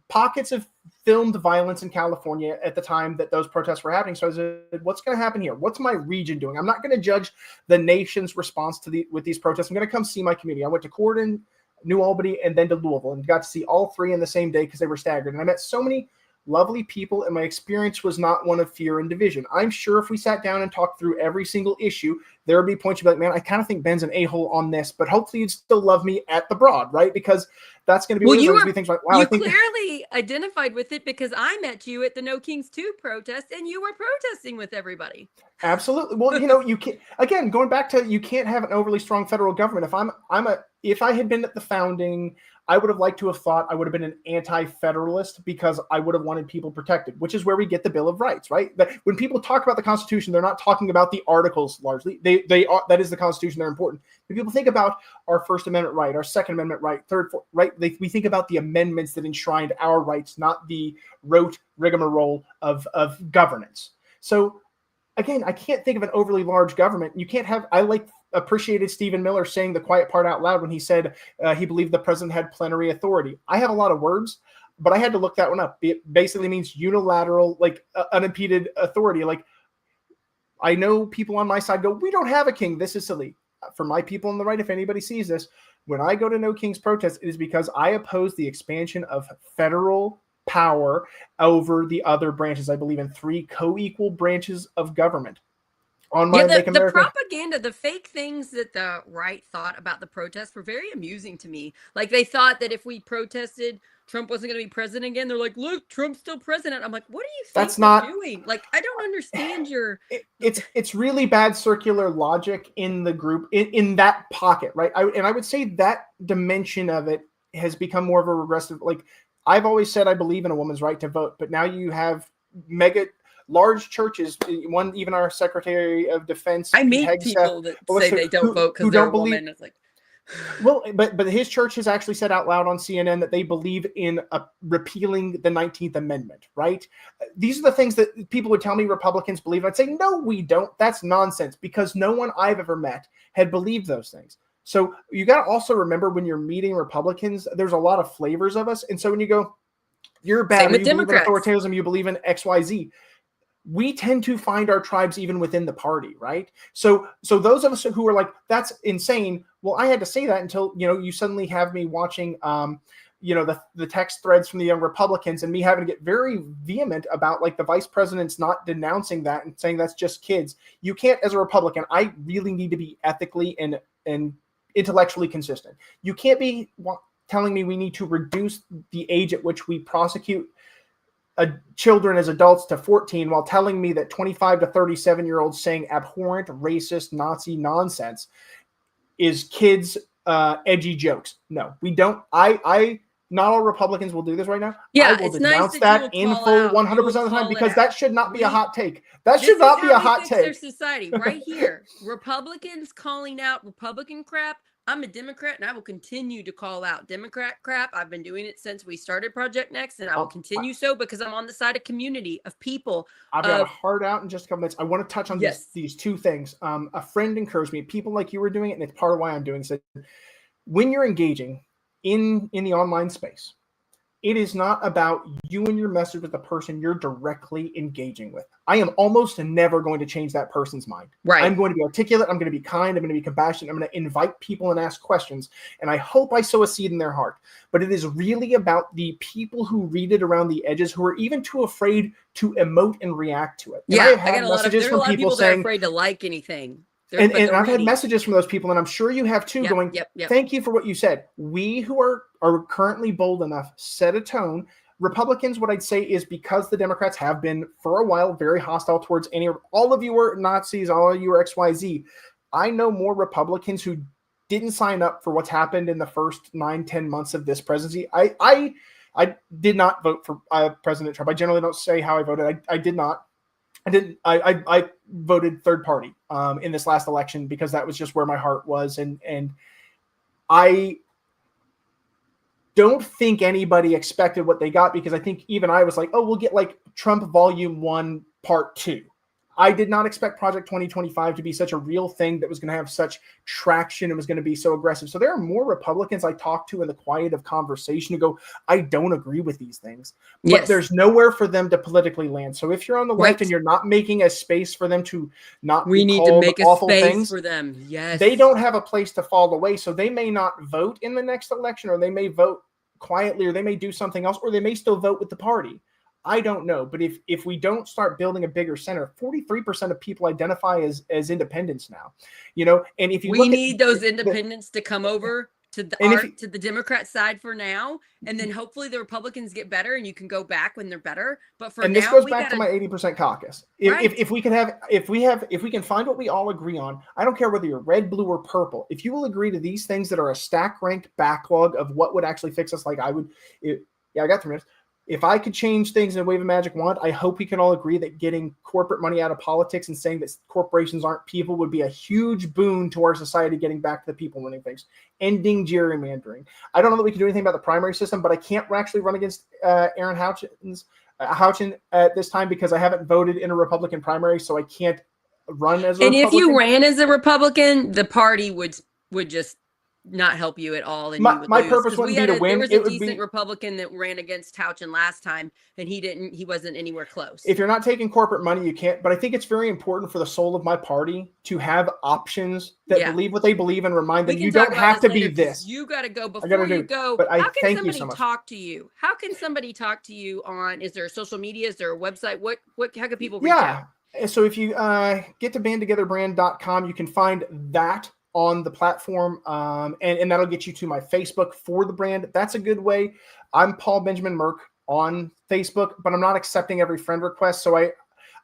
pockets of filmed violence in California at the time that those protests were happening. So I said, what's going to happen here? What's my region doing? I'm not going to judge the nation's response with these protests. I'm going to come see my community. I went to Cordon, New Albany, and then to Louisville, and got to see all three in the same day because they were staggered. And I met so many lovely people, and my experience was not one of fear and division. I'm sure if we sat down and talked through every single issue, there would be points you'd be like, man, I kind of think Ben's an a-hole on this, but hopefully you'd still love me at the Broad, right? Because that's going to be things like, wow, you clearly identified with it, because I met you at the No Kings 2 protest, and you were protesting with everybody. Absolutely. Well, you can't, again, going back to, you can't have an overly strong federal government. If I had been at the founding, I would have liked to have thought I would have been an anti-federalist, because I would have wanted people protected, which is where we get the Bill of Rights, right? That when people talk about the Constitution, they're not talking about the articles largely. They are, that is the Constitution. They're important. When people think about our First Amendment right, our Second Amendment right, Third, right, we think about the amendments that enshrined our rights, not the rote rigmarole of governance. So again, I can't think of an overly large government. You can't have, appreciated Stephen Miller saying the quiet part out loud when he said he believed the president had plenary authority. I have a lot of words, but I had to look that one up. It basically means unilateral, like unimpeded authority. Like, I know people on my side go, we don't have a king. This is silly. For my people on the right, if anybody sees this, when I go to No King's Protest, it is because I oppose the expansion of federal power over the other branches. I believe in 3 co-equal branches of government. On my Make the America propaganda, the fake things that the right thought about the protests were very amusing to me. Like, they thought that if we protested, Trump wasn't going to be president again. They're like, look, Trump's still president. I'm like, what do you think That's not doing? Like, I don't understand your. It's really bad circular logic in the group in that pocket, right? I would say that dimension of it has become more of a regressive. Like, I've always said, I believe in a woman's right to vote, but now you have large churches. One, even our Secretary of Defense. I meet people that say they don't vote because they're a woman. It's like, well, but his church has actually said out loud on CNN that they believe in repealing the 19th Amendment, right? These are the things that people would tell me Republicans believe. I'd say, no, we don't. That's nonsense, because no one I've ever met had believed those things. So you got to also remember, when you're meeting Republicans, there's a lot of flavors of us. And so when you go, you're bad, or you believe in authoritarianism, you believe in XYZ, we tend to find our tribes even within the party, right? So those of us who are like, that's insane. Well, I had to say that until, you suddenly have me watching, the text threads from the young Republicans, and me having to get very vehement about, like, the vice president's not denouncing that and saying that's just kids. You can't, as a Republican, I really need to be ethically and intellectually consistent. You can't be telling me we need to reduce the age at which we prosecute children as adults to 14, while telling me that 25 to 37-year-olds saying abhorrent, racist, Nazi nonsense is kids' edgy jokes. No, we don't. Not all Republicans will do this right now. Yeah, I will denounce that in full 100% of the time, because that should not be a hot take. That should not be a hot take. Their society right here. Republicans calling out Republican crap. I'm a Democrat, and I will continue to call out Democrat crap. I've been doing it since we started Project Next, and I will continue so, because I'm on the side of community, of people. I've got a heart out in just a couple minutes. I want to touch on these 2 things. A friend encouraged me, people like you were doing it, and it's part of why I'm doing it. When you're engaging in the online space, it is not about you and your message with the person you're directly engaging with. I am almost never going to change that person's mind. Right. I'm going to be articulate. I'm going to be kind. I'm going to be compassionate. I'm going to invite people and ask questions. And I hope I sow a seed in their heart. But it is really about the people who read it around the edges, who are even too afraid to emote and react to it. Yeah, I got a lot of people that are afraid to like anything. And I've had messages from those people, and I'm sure you have too, going, thank you for what you said. We who are currently bold enough set a tone. Republicans, what I'd say is, because the Democrats have been for a while very hostile towards all of you are Nazis, all of you are XYZ. I know more Republicans who didn't sign up for what's happened in the first 9-10 months of this presidency. I did not vote for President Trump. I generally don't say how I voted. I did not. I voted third party in this last election, because that was just where my heart was. And I don't think anybody expected what they got, because I think even I was like, oh, we'll get like Trump Volume 1 Part 2. I did not expect Project 2025 to be such a real thing that was going to have such traction and was going to be so aggressive. So there are more Republicans I talk to in the quiet of conversation who go, I don't agree with these things, but there's nowhere for them to politically land. So if you're on the left and you're not making a space for them to not we need to make a space for them. Yes. They don't have a place to fall away. So they may not vote in the next election, or they may vote quietly, or they may do something else, or they may still vote with the party. I don't know. But if we don't start building a bigger center, 43% of people identify as independents now, and if you need those independents to come over to the Democrat side for now, and then hopefully the Republicans get better and you can go back when they're better. But for now, this goes back to my 80% caucus. If we can find what we all agree on, I don't care whether you're red, blue, or purple. If you will agree to these things that are a stack ranked backlog of what would actually fix us, like I would, I got 3 minutes. If I could change things in a wave of magic wand, I hope we can all agree that getting corporate money out of politics and saying that corporations aren't people would be a huge boon to our society, getting back to the people running things, ending gerrymandering. I don't know that we can do anything about the primary system, but I can't actually run against Aaron Houchin at this time, because I haven't voted in a Republican primary, so I can't run as a Republican. And if you ran as a Republican, the party would just not help you at all, and you My would my lose. purpose Because wouldn't be to there win. was a It would decent be, Republican that ran against Touchin last time, and he wasn't anywhere close. if you're not taking corporate money, you can't. But I think it's very important for the soul of my party to have options that Yeah. believe what they believe and remind We them can you talk don't about have this to later be because this. you got to go. I got Before to you do. go, But I how can thank you somebody so much. talk to you? How can somebody talk to you on, is there a social media? Is there a website? How can people reach out? Yeah. So if you get to bandtogetherbrand.com, you can find that on the platform, and that'll get you to my Facebook for the brand. That's a good way. I'm Paul Benjamin Merk on Facebook, but I'm not accepting every friend request. So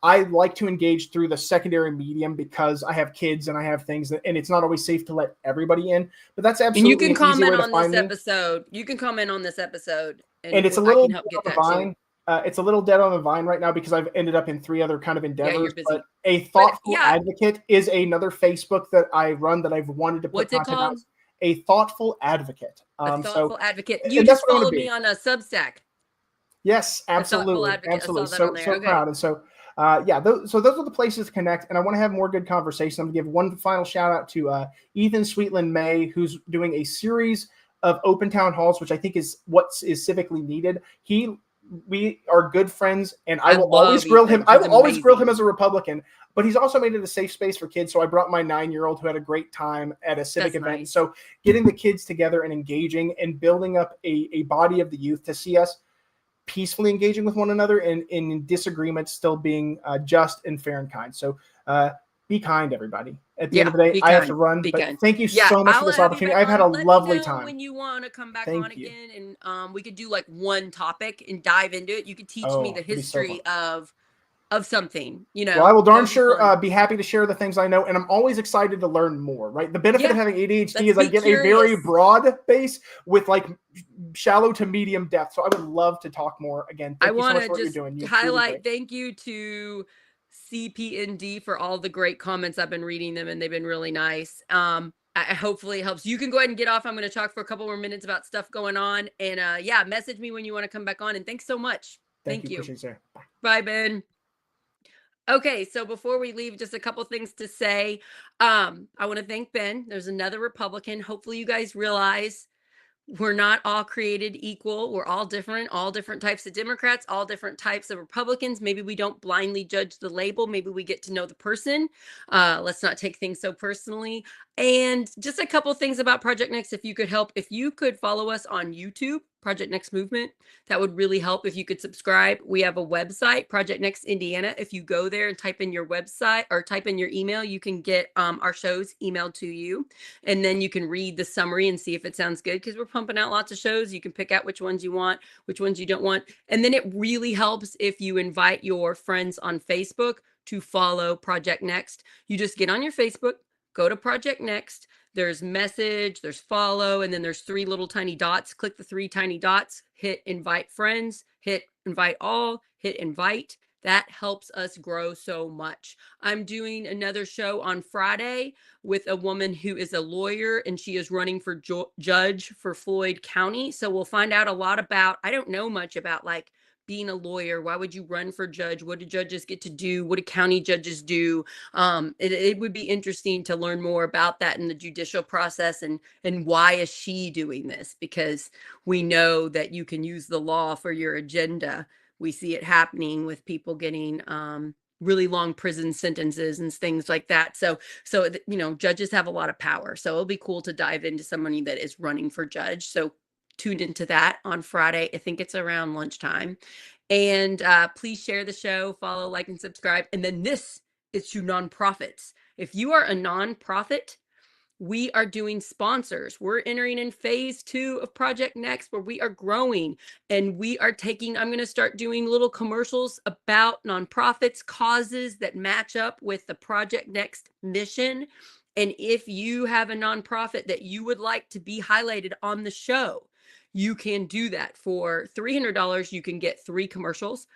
I like to engage through the secondary medium because I have kids and I have things and it's not always safe to let everybody in. But that's And you absolutely can an easy comment way to on this find me. episode. You can comment on this episode, And it's a I little can dead help on get the that too. vine. It's a little dead on the vine right now because I've ended up in 3 other kind of endeavors. Yeah, you're busy. But a thoughtful advocate is another Facebook that I run that I've wanted to put What's it content called? out. A thoughtful advocate. A thoughtful advocate. You and that's just what I wanna followed be. me on a Substack. Yes, A thoughtful absolutely, advocate. absolutely. I saw that on there. So Okay. proud. And so, so those are the places to connect. And I want to have more good conversation. I'm going to give one final shout out to Ethan Sweetland May, who's doing a series of open town halls, which I think is what is civically needed. We are good friends, and I will always grill him. I will always grill him as a Republican, but he's also made it a safe space for kids. So I brought my 9-year-old who had a great time at a civic event. Nice. So getting the kids together and engaging and building up a body of the youth to see us peacefully engaging with one another and in disagreements still being just and fair and kind. So be kind, everybody. At the end of the day, I have to run. But thank you so much for this opportunity. I've had a lovely time. When you want to come back on again, and we could do like one topic and dive into it. You could teach me the history of something, Well, I will darn sure be happy to share the things I know, and I'm always excited to learn more, right? The benefit of having ADHD is I get a very broad base with like shallow to medium depth. So I would love to talk more. Again, thank you so much for what you're doing. Highlight, thank you to CPND for all the great comments. I've been reading them and they've been really nice. Hopefully it helps. You can go ahead and get off. I'm going to talk for a couple more minutes about stuff going on. And message me when you want to come back on. And thanks so much. Thank you. Bye, Ben. Okay, so before we leave, just a couple things to say. I want to thank Ben. There's another Republican. Hopefully you guys realize we're not all created equal. We're all different types of Democrats, all different types of Republicans. Maybe we don't blindly judge the label. Maybe we get to know the person. Let's not take things so personally. And just a couple things about Project Next, if you could help, if you could follow us on YouTube, Project Next Movement, that would really help. If you could subscribe, we have a website, Project Next Indiana. If you go there and type in your website or type in your email, you can get our shows emailed to you. And then you can read the summary and see if it sounds good, because we're pumping out lots of shows. You can pick out which ones you want, which ones you don't want. And then it really helps if you invite your friends on Facebook to follow Project Next. You just get on your Facebook, go to Project Next. There's message, there's follow, and then there's 3 little tiny dots. Click the 3 tiny dots, hit invite friends, hit invite all, hit invite. That helps us grow so much. I'm doing another show on Friday with a woman who is a lawyer, and she is running for judge for Floyd County. So we'll find out a lot about, I don't know much about like being a lawyer. Why would you run for judge? What do judges get to do? What do county judges do? It would be interesting to learn more about that in the judicial process, and why is she doing this? Because we know that you can use the law for your agenda. We see it happening with people getting really long prison sentences and things like that. So judges have a lot of power. So it'll be cool to dive into somebody that is running for judge. So tune into that on Friday. I think it's around lunchtime. And please share the show, follow, like, and subscribe. And then this is to nonprofits. If you are a nonprofit, we are doing sponsors. We're entering in phase 2 of Project Next, where we are growing, and we are I'm going to start doing little commercials about nonprofits, causes that match up with the Project Next mission. And if you have a nonprofit that you would like to be highlighted on the show, you can do that. For $300, you can get 3 commercials.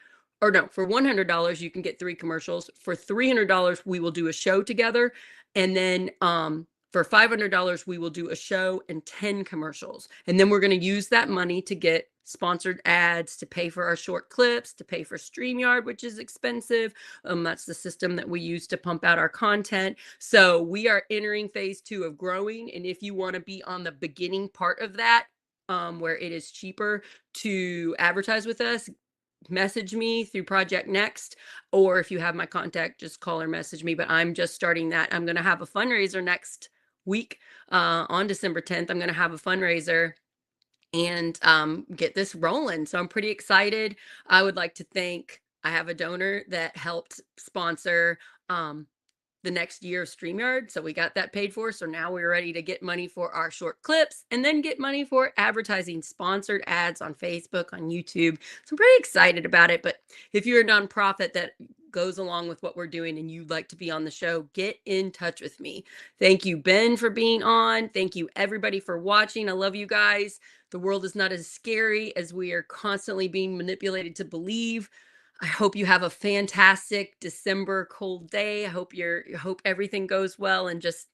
Or no, for $100, you can get 3 commercials. For $300, we will do a show together. And then for $500, we will do a show and 10 commercials. And then we're going to use that money to get sponsored ads, to pay for our short clips, to pay for StreamYard, which is expensive. That's the system that we use to pump out our content. So we are entering phase 2 of growing. And if you want to be on the beginning part of that, where it is cheaper to advertise with us, message me through Project Next, or if you have my contact, just call or message me. But I'm just starting that. I'm going to have a fundraiser next week on December 10th. I'm going to have a fundraiser and get this rolling. So I'm pretty excited. I would like to thank, I have a donor that helped sponsor the next year of StreamYard. So we got that paid for. So now we're ready to get money for our short clips and then get money for advertising, sponsored ads on Facebook, on YouTube. So I'm pretty excited about it. But if you're a nonprofit that goes along with what we're doing and you'd like to be on the show, get in touch with me. Thank you, Ben, for being on. Thank you, everybody, for watching. I love you guys. The world is not as scary as we are constantly being manipulated to believe. I hope you have a fantastic December cold day. I hope everything goes well, and just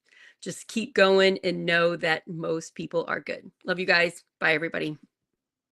keep going and know that most people are good. Love you guys. Bye, everybody.